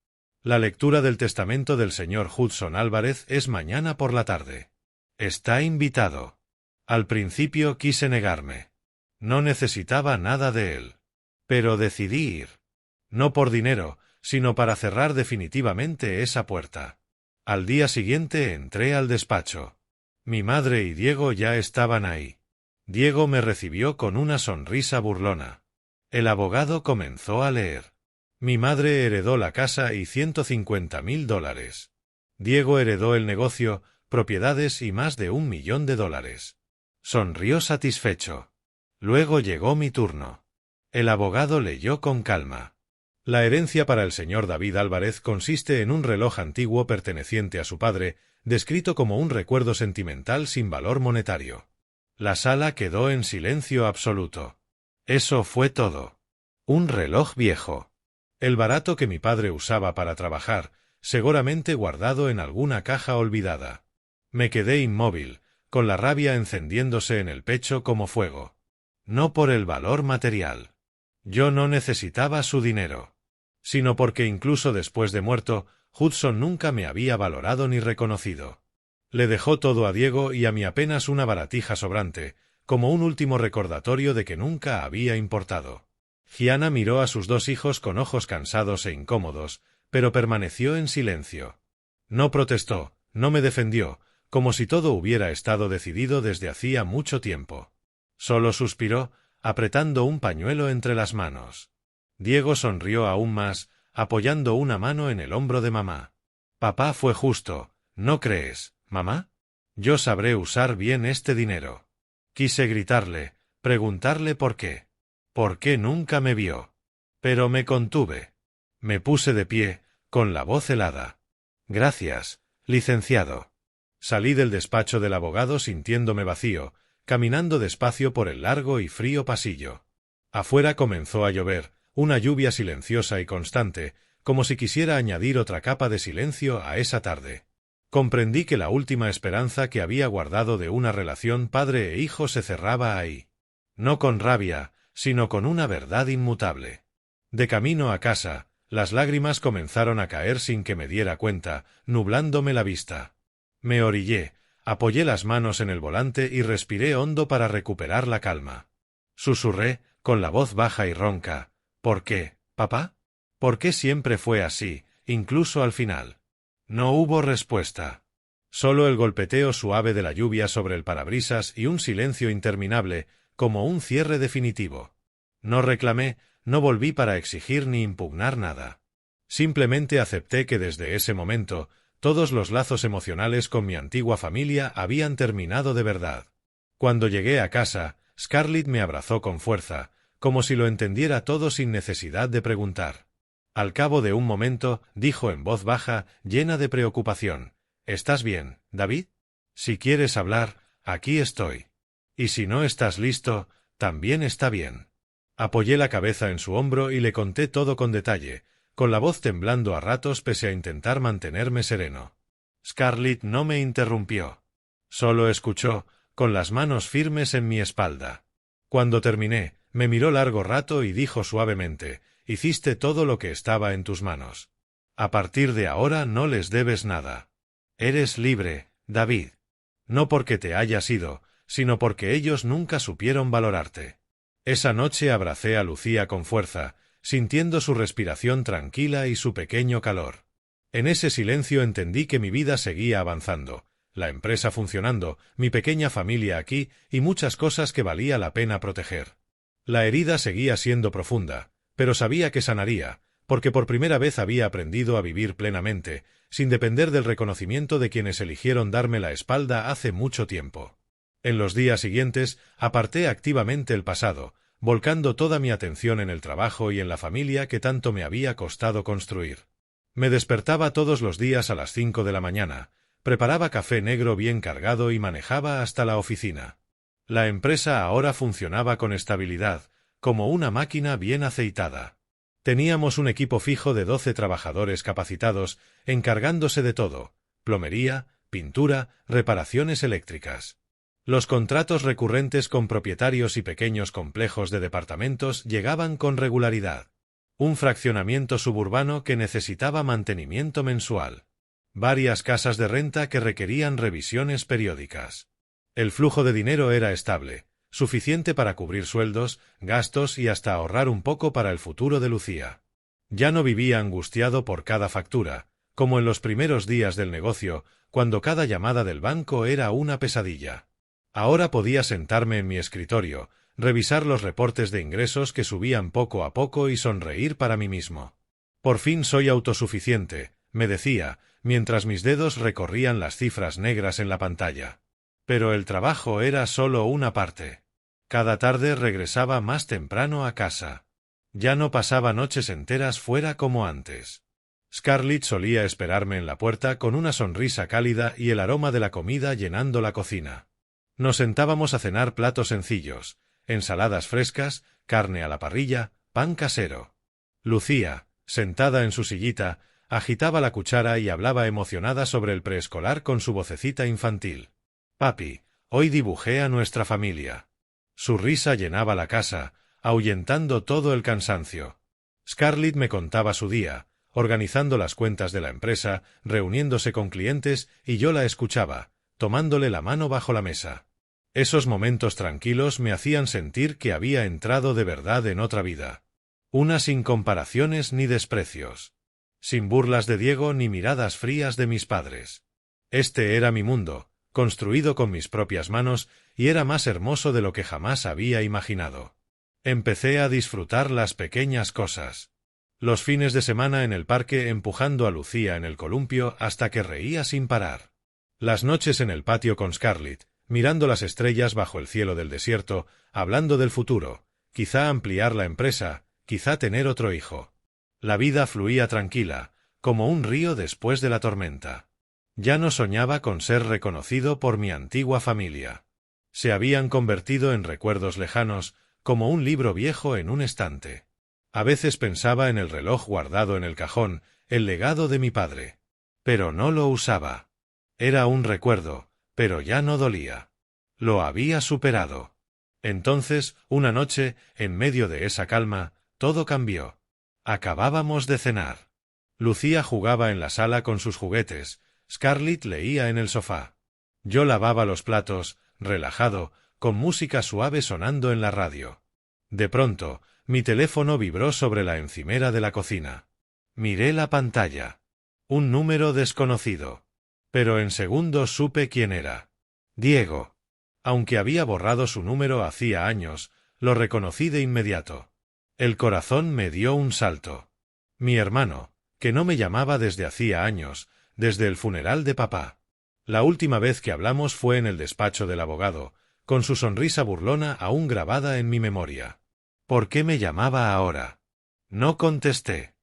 La lectura del testamento del señor Hudson Álvarez es mañana por la tarde. Está invitado. Al principio quise negarme. No necesitaba nada de él. Pero decidí ir. No por dinero, sino para cerrar definitivamente esa puerta. Al día siguiente entré al despacho. Mi madre y Diego ya estaban ahí. Diego me recibió con una sonrisa burlona. El abogado comenzó a leer. Mi madre heredó la casa y $150,000. Diego heredó el negocio, propiedades y más de $1 millón. Sonrió satisfecho. Luego llegó mi turno. El abogado leyó con calma. La herencia para el señor David Álvarez consiste en un reloj antiguo perteneciente a su padre, descrito como un recuerdo sentimental sin valor monetario. La sala quedó en silencio absoluto. Eso fue todo. Un reloj viejo. El barato que mi padre usaba para trabajar, seguramente guardado en alguna caja olvidada. Me quedé inmóvil, con la rabia encendiéndose en el pecho como fuego. No por el valor material. Yo no necesitaba su dinero, sino porque incluso después de muerto, Hudson nunca me había valorado ni reconocido. Le dejó todo a Diego y a mí apenas una baratija sobrante, como un último recordatorio de que nunca había importado. Gianna miró a sus dos hijos con ojos cansados e incómodos, pero permaneció en silencio. No protestó, no me defendió, como si todo hubiera estado decidido desde hacía mucho tiempo. Solo suspiró, apretando un pañuelo entre las manos. Diego sonrió aún más, apoyando una mano en el hombro de mamá. Papá fue justo, ¿no crees, mamá? Yo sabré usar bien este dinero. Quise gritarle, preguntarle por qué. ¿Por qué nunca me vio? Pero me contuve. Me puse de pie, con la voz helada. Gracias, licenciado. Salí del despacho del abogado sintiéndome vacío, caminando despacio por el largo y frío pasillo. Afuera comenzó a llover, una lluvia silenciosa y constante, como si quisiera añadir otra capa de silencio a esa tarde. Comprendí que la última esperanza que había guardado de una relación padre e hijo se cerraba ahí. No con rabia, sino con una verdad inmutable. De camino a casa, las lágrimas comenzaron a caer sin que me diera cuenta, nublándome la vista. Me orillé, apoyé las manos en el volante y respiré hondo para recuperar la calma. Susurré, con la voz baja y ronca, ¿por qué, papá? ¿Por qué siempre fue así, incluso al final? No hubo respuesta. Solo el golpeteo suave de la lluvia sobre el parabrisas y un silencio interminable, como un cierre definitivo. No reclamé, no volví para exigir ni impugnar nada. Simplemente acepté que desde ese momento Todos los lazos emocionales con mi antigua familia habían terminado de verdad. Cuando llegué a casa, Scarlett me abrazó con fuerza, como si lo entendiera todo sin necesidad de preguntar. Al cabo de un momento, dijo en voz baja, llena de preocupación: «¿Estás bien, David? Si quieres hablar, aquí estoy. Y si no estás listo, también está bien». Apoyé la cabeza en su hombro y le conté todo con detalle, con la voz temblando a ratos pese a intentar mantenerme sereno. Scarlett no me interrumpió. Solo escuchó, con las manos firmes en mi espalda. Cuando terminé, me miró largo rato y dijo suavemente: «Hiciste todo lo que estaba en tus manos. A partir de ahora no les debes nada. Eres libre, David. No porque te hayas ido, sino porque ellos nunca supieron valorarte». Esa noche abracé a Lucía con fuerza, sintiendo su respiración tranquila y su pequeño calor. En ese silencio entendí que mi vida seguía avanzando, la empresa funcionando, mi pequeña familia aquí y muchas cosas que valía la pena proteger. La herida seguía siendo profunda, pero sabía que sanaría, porque por primera vez había aprendido a vivir plenamente, sin depender del reconocimiento de quienes eligieron darme la espalda hace mucho tiempo. En los días siguientes aparté activamente el pasado, volcando toda mi atención en el trabajo y en la familia que tanto me había costado construir. Me despertaba todos los días a las 5 de la mañana, preparaba café negro bien cargado y manejaba hasta la oficina. La empresa ahora funcionaba con estabilidad, como una máquina bien aceitada. Teníamos un equipo fijo de 12 trabajadores capacitados, encargándose de todo: plomería, pintura, reparaciones eléctricas. Los contratos recurrentes con propietarios y pequeños complejos de departamentos llegaban con regularidad. Un fraccionamiento suburbano que necesitaba mantenimiento mensual. Varias casas de renta que requerían revisiones periódicas. El flujo de dinero era estable, suficiente para cubrir sueldos, gastos y hasta ahorrar un poco para el futuro de Lucía. Ya no vivía angustiado por cada factura, como en los primeros días del negocio, cuando cada llamada del banco era una pesadilla. Ahora podía sentarme en mi escritorio, revisar los reportes de ingresos que subían poco a poco y sonreír para mí mismo. Por fin soy autosuficiente, me decía, mientras mis dedos recorrían las cifras negras en la pantalla. Pero el trabajo era solo una parte. Cada tarde regresaba más temprano a casa. Ya no pasaba noches enteras fuera como antes. Scarlett solía esperarme en la puerta con una sonrisa cálida y el aroma de la comida llenando la cocina. Nos sentábamos a cenar platos sencillos, ensaladas frescas, carne a la parrilla, pan casero. Lucía, sentada en su sillita, agitaba la cuchara y hablaba emocionada sobre el preescolar con su vocecita infantil. «Papi, hoy dibujé a nuestra familia». Su risa llenaba la casa, ahuyentando todo el cansancio. Scarlett me contaba su día, organizando las cuentas de la empresa, reuniéndose con clientes, y yo la escuchaba, tomándole la mano bajo la mesa. Esos momentos tranquilos me hacían sentir que había entrado de verdad en otra vida. Una sin comparaciones ni desprecios. Sin burlas de Diego ni miradas frías de mis padres. Este era mi mundo, construido con mis propias manos, y era más hermoso de lo que jamás había imaginado. Empecé a disfrutar las pequeñas cosas. Los fines de semana en el parque empujando a Lucía en el columpio hasta que reía sin parar. Las noches en el patio con Scarlett, mirando las estrellas bajo el cielo del desierto, hablando del futuro, quizá ampliar la empresa, quizá tener otro hijo. La vida fluía tranquila, como un río después de la tormenta. Ya no soñaba con ser reconocido por mi antigua familia. Se habían convertido en recuerdos lejanos, como un libro viejo en un estante. A veces pensaba en el reloj guardado en el cajón, el legado de mi padre. Pero no lo usaba. Era un recuerdo, pero ya no dolía. Lo había superado. Entonces, una noche, en medio de esa calma, todo cambió. Acabábamos de cenar. Lucía jugaba en la sala con sus juguetes, Scarlett leía en el sofá. Yo lavaba los platos, relajado, con música suave sonando en la radio. De pronto, mi teléfono vibró sobre la encimera de la cocina. Miré la pantalla. Un número desconocido. Pero en segundos supe quién era. Diego. Aunque había borrado su número hacía años, lo reconocí de inmediato. El corazón me dio un salto. Mi hermano, que no me llamaba desde hacía años, desde el funeral de papá. La última vez que hablamos fue en el despacho del abogado, con su sonrisa burlona aún grabada en mi memoria. ¿Por qué me llamaba ahora? No contesté.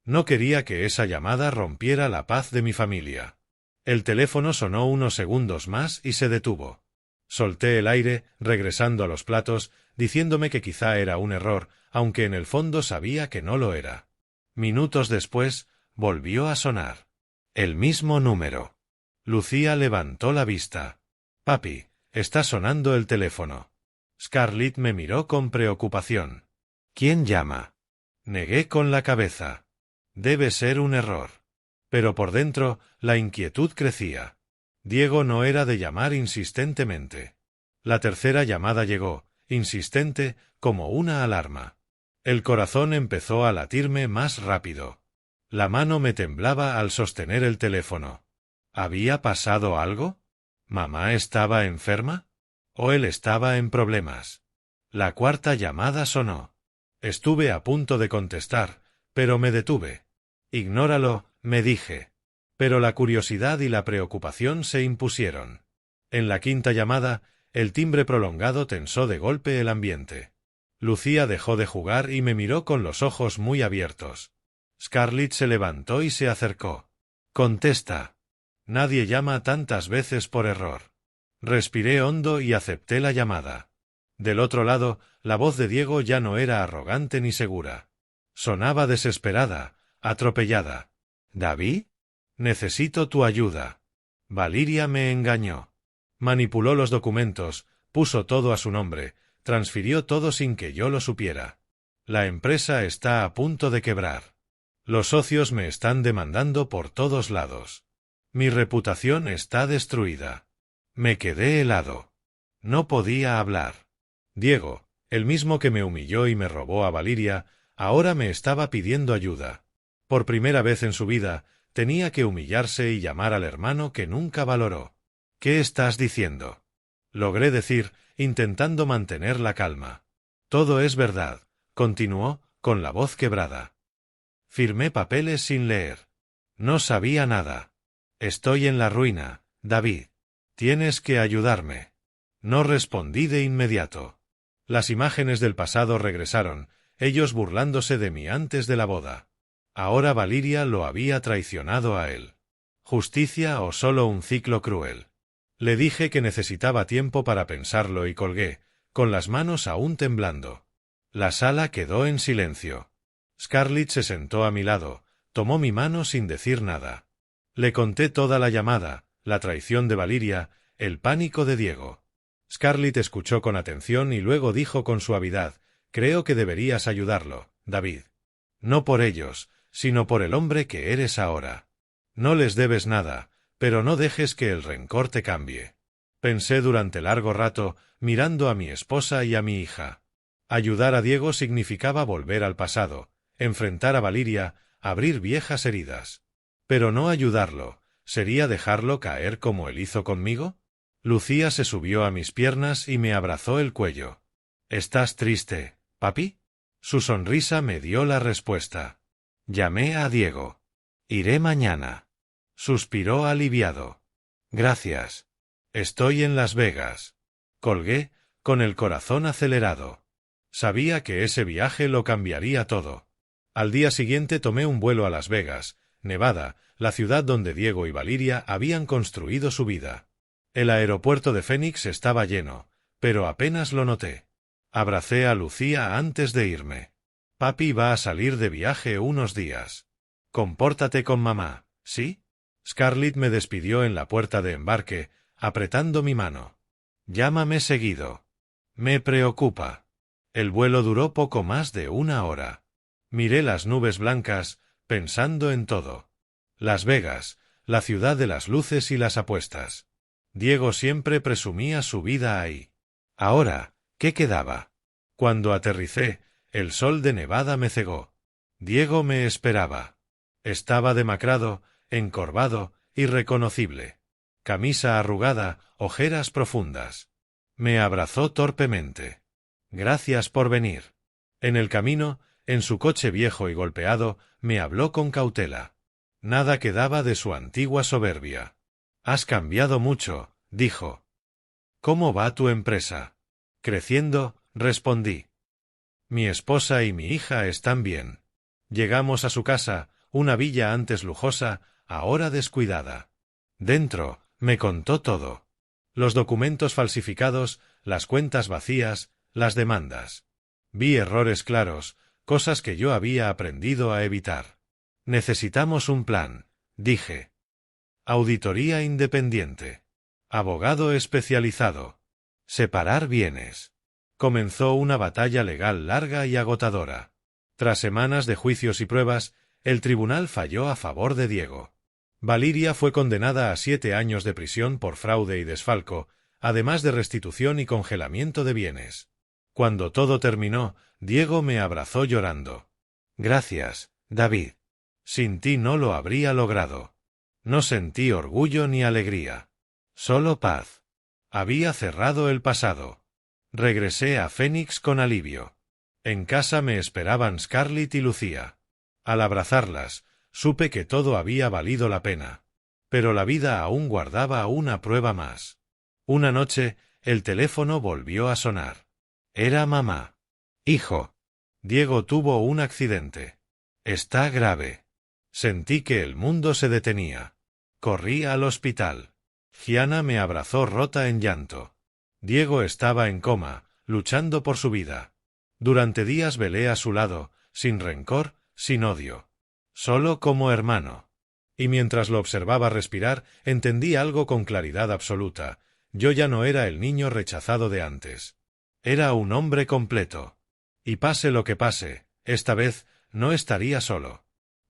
No quería que esa llamada rompiera la paz de mi familia. El teléfono sonó unos segundos más y se detuvo. Solté el aire, regresando a los platos, diciéndome que quizá era un error, aunque en el fondo sabía que no lo era. Minutos después, volvió a sonar. El mismo número. Lucía levantó la vista. «Papi, está sonando el teléfono». Scarlett me miró con preocupación. «¿Quién llama?» Negué con la cabeza. Debe ser un error. Pero por dentro, la inquietud crecía. Diego no era de llamar insistentemente. La tercera llamada llegó, insistente, como una alarma. El corazón empezó a latirme más rápido. La mano me temblaba al sostener el teléfono. ¿Había pasado algo? ¿Mamá estaba enferma? ¿O él estaba en problemas? La cuarta llamada sonó. Estuve a punto de contestar, pero me detuve. Ignóralo, me dije. Pero la curiosidad y la preocupación se impusieron. En la quinta llamada, el timbre prolongado tensó de golpe el ambiente. Lucía dejó de jugar y me miró con los ojos muy abiertos. Scarlett se levantó y se acercó. «Contesta. Nadie llama tantas veces por error». Respiré hondo y acepté la llamada. Del otro lado, la voz de Diego ya no era arrogante ni segura. Sonaba desesperada, atropellada. «¿David? Necesito tu ayuda». Valeria me engañó. Manipuló los documentos, puso todo a su nombre, transfirió todo sin que yo lo supiera. La empresa está a punto de quebrar. Los socios me están demandando por todos lados. Mi reputación está destruida. Me quedé helado. No podía hablar. Diego, el mismo que me humilló y me robó a Valeria, ahora me estaba pidiendo ayuda. Por primera vez en su vida, tenía que humillarse y llamar al hermano que nunca valoró. «¿Qué estás diciendo?», logré decir, intentando mantener la calma. «Todo es verdad», continuó, con la voz quebrada. Firmé papeles sin leer. No sabía nada. «Estoy en la ruina, David. Tienes que ayudarme». No respondí de inmediato. Las imágenes del pasado regresaron, ellos burlándose de mí antes de la boda. Ahora Valeria lo había traicionado a él. ¿Justicia o solo un ciclo cruel? Le dije que necesitaba tiempo para pensarlo y colgué, con las manos aún temblando. La sala quedó en silencio. Scarlett se sentó a mi lado, tomó mi mano sin decir nada. Le conté toda la llamada, la traición de Valeria, el pánico de Diego. Scarlett escuchó con atención y luego dijo con suavidad: «Creo que deberías ayudarlo, David. No por ellos, sino por el hombre que eres ahora. No les debes nada, pero no dejes que el rencor te cambie». Pensé durante largo rato, mirando a mi esposa y a mi hija. Ayudar a Diego significaba volver al pasado, enfrentar a Valeria, abrir viejas heridas. Pero no ayudarlo, ¿sería dejarlo caer como él hizo conmigo? Lucía se subió a mis piernas y me abrazó el cuello. «¿Estás triste, papi?». Su sonrisa me dio la respuesta. Llamé a Diego. «Iré mañana». Suspiró aliviado. «Gracias. Estoy en Las Vegas». Colgué, con el corazón acelerado. Sabía que ese viaje lo cambiaría todo. Al día siguiente tomé un vuelo a Las Vegas, Nevada, la ciudad donde Diego y Valeria habían construido su vida. El aeropuerto de Phoenix estaba lleno, pero apenas lo noté. Abracé a Lucía antes de irme. «Papi va a salir de viaje unos días. Compórtate con mamá, ¿sí?». Scarlett me despidió en la puerta de embarque, apretando mi mano. «Llámame seguido. Me preocupa». El vuelo duró poco más de 1 hora. Miré las nubes blancas, pensando en todo. Las Vegas, la ciudad de las luces y las apuestas. Diego siempre presumía su vida ahí. Ahora, ¿qué quedaba? Cuando aterricé, el sol de Nevada me cegó. Diego me esperaba. Estaba demacrado, encorvado, irreconocible. Camisa arrugada, ojeras profundas. Me abrazó torpemente. «Gracias por venir». En el camino, en su coche viejo y golpeado, me habló con cautela. Nada quedaba de su antigua soberbia. Has cambiado mucho, dijo. ¿Cómo va tu empresa? Creciendo, respondí. Mi esposa y mi hija están bien. Llegamos a su casa, una villa antes lujosa, ahora descuidada. Dentro, me contó todo. Los documentos falsificados, las cuentas vacías, las demandas. Vi errores claros, cosas que yo había aprendido a evitar. Necesitamos un plan, dije. Auditoría independiente. Abogado especializado. Separar bienes. Comenzó una batalla legal larga y agotadora. Tras semanas de juicios y pruebas, el tribunal falló a favor de Diego. Valiria fue condenada a 7 años de prisión por fraude y desfalco, además de restitución y congelamiento de bienes. Cuando todo terminó, Diego me abrazó llorando. Gracias, David. Sin ti no lo habría logrado. No sentí orgullo ni alegría. Solo paz. Había cerrado el pasado. Regresé a Phoenix con alivio. En casa me esperaban Scarlett y Lucía. Al abrazarlas, supe que todo había valido la pena. Pero la vida aún guardaba una prueba más. Una noche, el teléfono volvió a sonar. Era mamá. Hijo. Diego tuvo un accidente. Está grave. Sentí que el mundo se detenía. Corrí al hospital. Gianna me abrazó rota en llanto. Diego estaba en coma, luchando por su vida. Durante días velé a su lado, sin rencor, sin odio. Solo como hermano. Y mientras lo observaba respirar, entendí algo con claridad absoluta. Yo ya no era el niño rechazado de antes. Era un hombre completo. Y pase lo que pase, esta vez no estaría solo.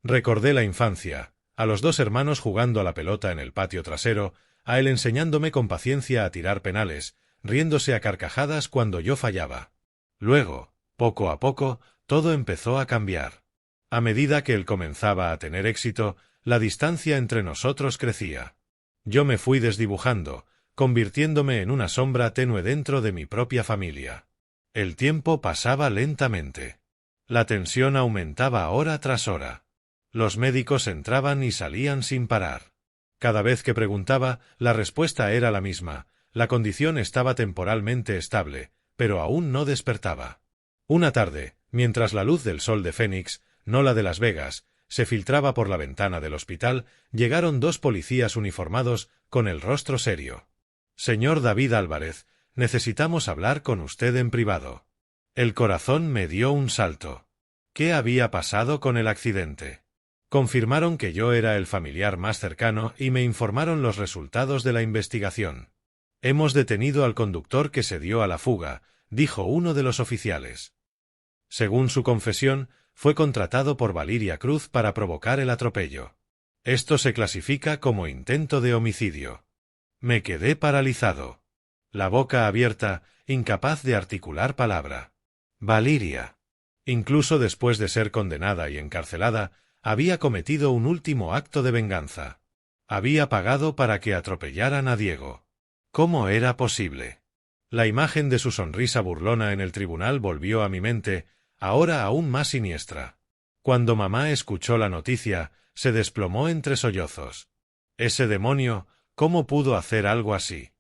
Recordé la infancia, a los 2 hermanos jugando a la pelota en el patio trasero, a él enseñándome con paciencia a tirar penales, riéndose a carcajadas cuando yo fallaba. Luego, poco a poco, todo empezó a cambiar. A medida que él comenzaba a tener éxito, la distancia entre nosotros crecía. Yo me fui desdibujando, convirtiéndome en una sombra tenue dentro de mi propia familia. El tiempo pasaba lentamente. La tensión aumentaba hora tras hora. Los médicos entraban y salían sin parar. Cada vez que preguntaba, la respuesta era la misma. La condición estaba temporalmente estable, pero aún no despertaba. Una tarde, mientras la luz del sol de Phoenix, no la de Las Vegas, se filtraba por la ventana del hospital, llegaron 2 policías uniformados con el rostro serio. Señor David Álvarez, necesitamos hablar con usted en privado. El corazón me dio un salto. ¿Qué había pasado con el accidente? Confirmaron que yo era el familiar más cercano y me informaron los resultados de la investigación. Hemos detenido al conductor que se dio a la fuga, dijo uno de los oficiales. Según su confesión, fue contratado por Valiria Cruz para provocar el atropello. Esto se clasifica como intento de homicidio. Me quedé paralizado. La boca abierta, incapaz de articular palabra. Valiria. Incluso después de ser condenada y encarcelada, había cometido un último acto de venganza. Había pagado para que atropellaran a Diego. ¿Cómo era posible? La imagen de su sonrisa burlona en el tribunal volvió a mi mente, ahora aún más siniestra. Cuando mamá escuchó la noticia, se desplomó entre sollozos. Ese demonio, ¿cómo pudo hacer algo así?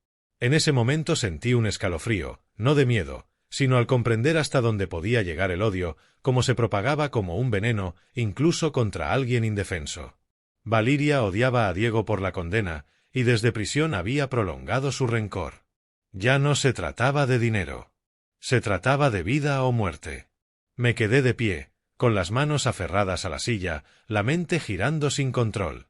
En ese momento sentí un escalofrío, no de miedo, sino al comprender hasta dónde podía llegar el odio, cómo se propagaba como un veneno, incluso contra alguien indefenso. Valiria odiaba a Diego por la condena, y desde prisión había prolongado su rencor. Ya no se trataba de dinero. Se trataba de vida o muerte. Me quedé de pie, con las manos aferradas a la silla, la mente girando sin control.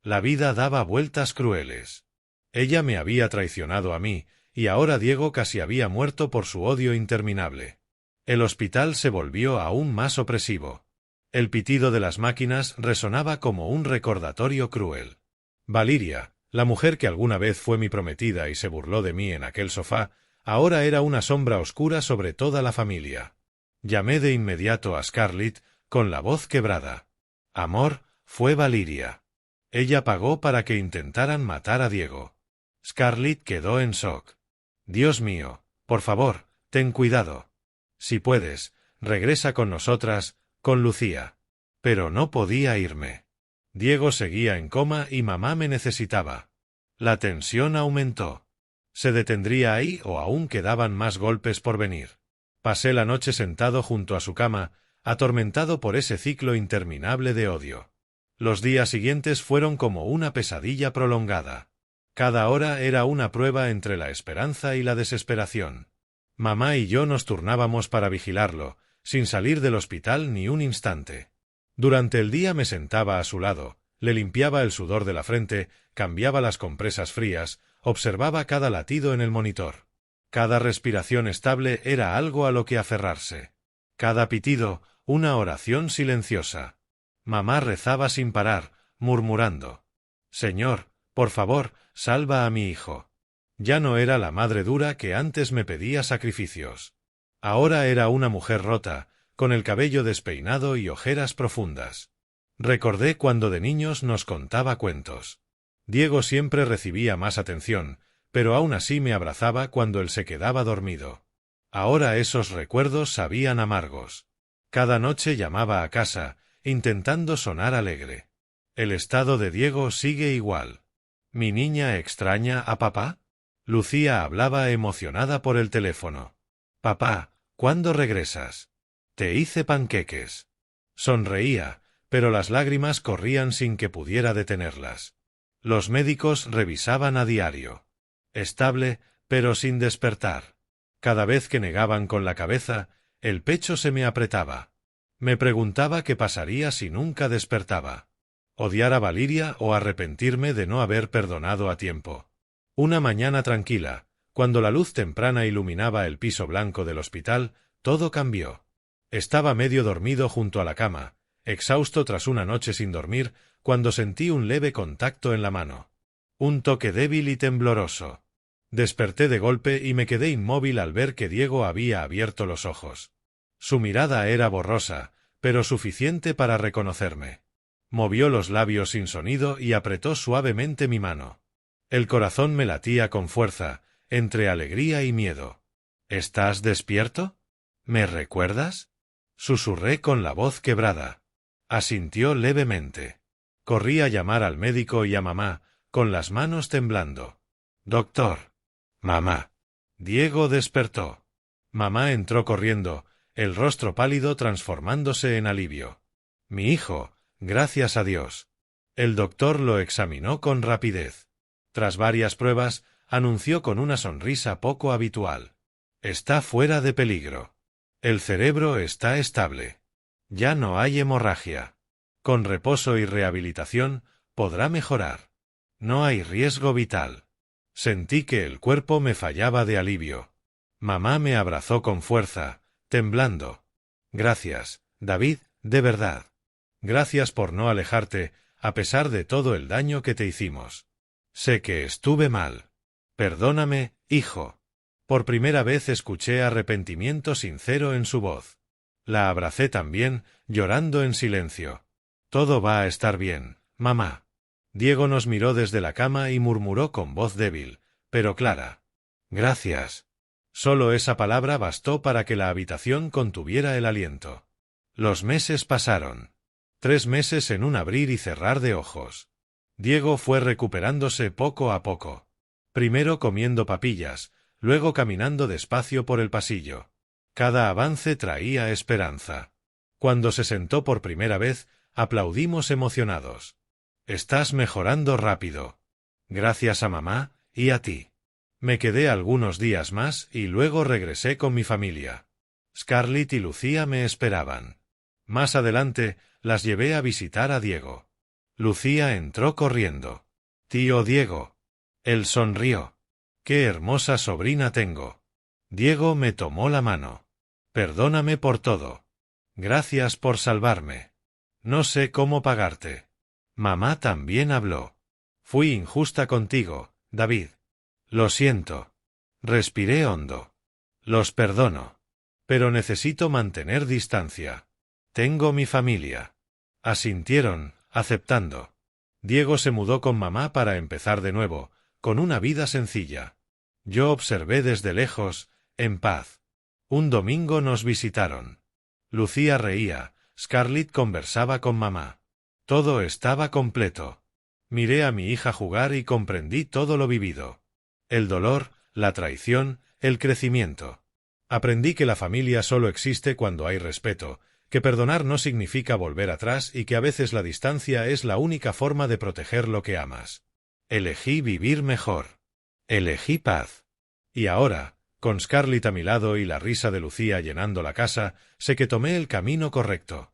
La vida daba vueltas crueles. Ella me había traicionado a mí, y ahora Diego casi había muerto por su odio interminable. El hospital se volvió aún más opresivo. El pitido de las máquinas resonaba como un recordatorio cruel. Valiria, la mujer que alguna vez fue mi prometida y se burló de mí en aquel sofá, ahora era una sombra oscura sobre toda la familia. Llamé de inmediato a Scarlett, con la voz quebrada. Amor, fue Valiria. Ella pagó para que intentaran matar a Diego. Scarlett quedó en shock. Dios mío, por favor, ten cuidado. Si puedes, regresa con nosotras, con Lucía. Pero no podía irme. Diego seguía en coma y mamá me necesitaba. La tensión aumentó. ¿Se detendría ahí o aún quedaban más golpes por venir? Pasé la noche sentado junto a su cama, atormentado por ese ciclo interminable de odio. Los días siguientes fueron como una pesadilla prolongada. Cada hora era una prueba entre la esperanza y la desesperación. Mamá y yo nos turnábamos para vigilarlo, sin salir del hospital ni un instante. Durante el día me sentaba a su lado, le limpiaba el sudor de la frente, cambiaba las compresas frías, observaba cada latido en el monitor. Cada respiración estable era algo a lo que aferrarse. Cada pitido, una oración silenciosa. Mamá rezaba sin parar, murmurando: «Señor, por favor, salva a mi hijo». Ya no era la madre dura que antes me pedía sacrificios. Ahora era una mujer rota, con el cabello despeinado y ojeras profundas. Recordé cuando de niños nos contaba cuentos. Diego siempre recibía más atención, pero aún así me abrazaba cuando él se quedaba dormido. Ahora esos recuerdos sabían amargos. Cada noche llamaba a casa, intentando sonar alegre. El estado de Diego sigue igual. ¿Mi niña extraña a papá? Lucía hablaba emocionada por el teléfono. «Papá, ¿cuándo regresas? Te hice panqueques». Sonreía, pero las lágrimas corrían sin que pudiera detenerlas. Los médicos revisaban a diario. Estable, pero sin despertar. Cada vez que negaban con la cabeza, el pecho se me apretaba. Me preguntaba qué pasaría si nunca despertaba. Odiar a Valiria o arrepentirme de no haber perdonado a tiempo. Una mañana tranquila, cuando la luz temprana iluminaba el piso blanco del hospital, todo cambió. Estaba medio dormido junto a la cama, exhausto tras una noche sin dormir, cuando sentí un leve contacto en la mano. Un toque débil y tembloroso. Desperté de golpe y me quedé inmóvil al ver que Diego había abierto los ojos. Su mirada era borrosa, pero suficiente para reconocerme. Movió los labios sin sonido y apretó suavemente mi mano. El corazón me latía con fuerza, entre alegría y miedo. ¿Estás despierto? ¿Me recuerdas? Susurré con la voz quebrada. Asintió levemente. Corrí a llamar al médico y a mamá, con las manos temblando. «Doctor». «Mamá». Diego despertó. Mamá entró corriendo, el rostro pálido transformándose en alivio. «Mi hijo, gracias a Dios». El doctor lo examinó con rapidez. Tras varias pruebas, anunció con una sonrisa poco habitual: «Está fuera de peligro. El cerebro está estable. Ya no hay hemorragia. Con reposo y rehabilitación, podrá mejorar. No hay riesgo vital». Sentí que el cuerpo me fallaba de alivio. Mamá me abrazó con fuerza, temblando. «Gracias, David, de verdad. Gracias por no alejarte, a pesar de todo el daño que te hicimos. Sé que estuve mal. Perdóname, hijo». Por primera vez escuché arrepentimiento sincero en su voz. La abracé también, llorando en silencio. «Todo va a estar bien, mamá». Diego nos miró desde la cama y murmuró con voz débil, pero clara: «Gracias». Solo esa palabra bastó para que la habitación contuviera el aliento. Los meses pasaron. 3 meses en un abrir y cerrar de ojos. Diego fue recuperándose poco a poco. Primero comiendo papillas, luego caminando despacio por el pasillo. Cada avance traía esperanza. Cuando se sentó por primera vez, aplaudimos emocionados. «Estás mejorando rápido. Gracias a mamá y a ti». Me quedé algunos días más y luego regresé con mi familia. Scarlett y Lucía me esperaban. Más adelante, las llevé a visitar a Diego. Lucía entró corriendo. «Tío Diego». Él sonrió. «Qué hermosa sobrina tengo». Diego me tomó la mano. «Perdóname por todo. Gracias por salvarme. No sé cómo pagarte». Mamá también habló. «Fui injusta contigo, David. Lo siento». Respiré hondo. «Los perdono. Pero necesito mantener distancia. Tengo mi familia». Asintieron, aceptando. Diego se mudó con mamá para empezar de nuevo, con una vida sencilla. Yo observé desde lejos, en paz. Un domingo nos visitaron. Lucía reía, Scarlett conversaba con mamá. Todo estaba completo. Miré a mi hija jugar y comprendí todo lo vivido. El dolor, la traición, el crecimiento. Aprendí que la familia solo existe cuando hay respeto, que perdonar no significa volver atrás y que a veces la distancia es la única forma de proteger lo que amas. Elegí vivir mejor. Elegí paz. Y ahora, con Scarlett a mi lado y la risa de Lucía llenando la casa, sé que tomé el camino correcto.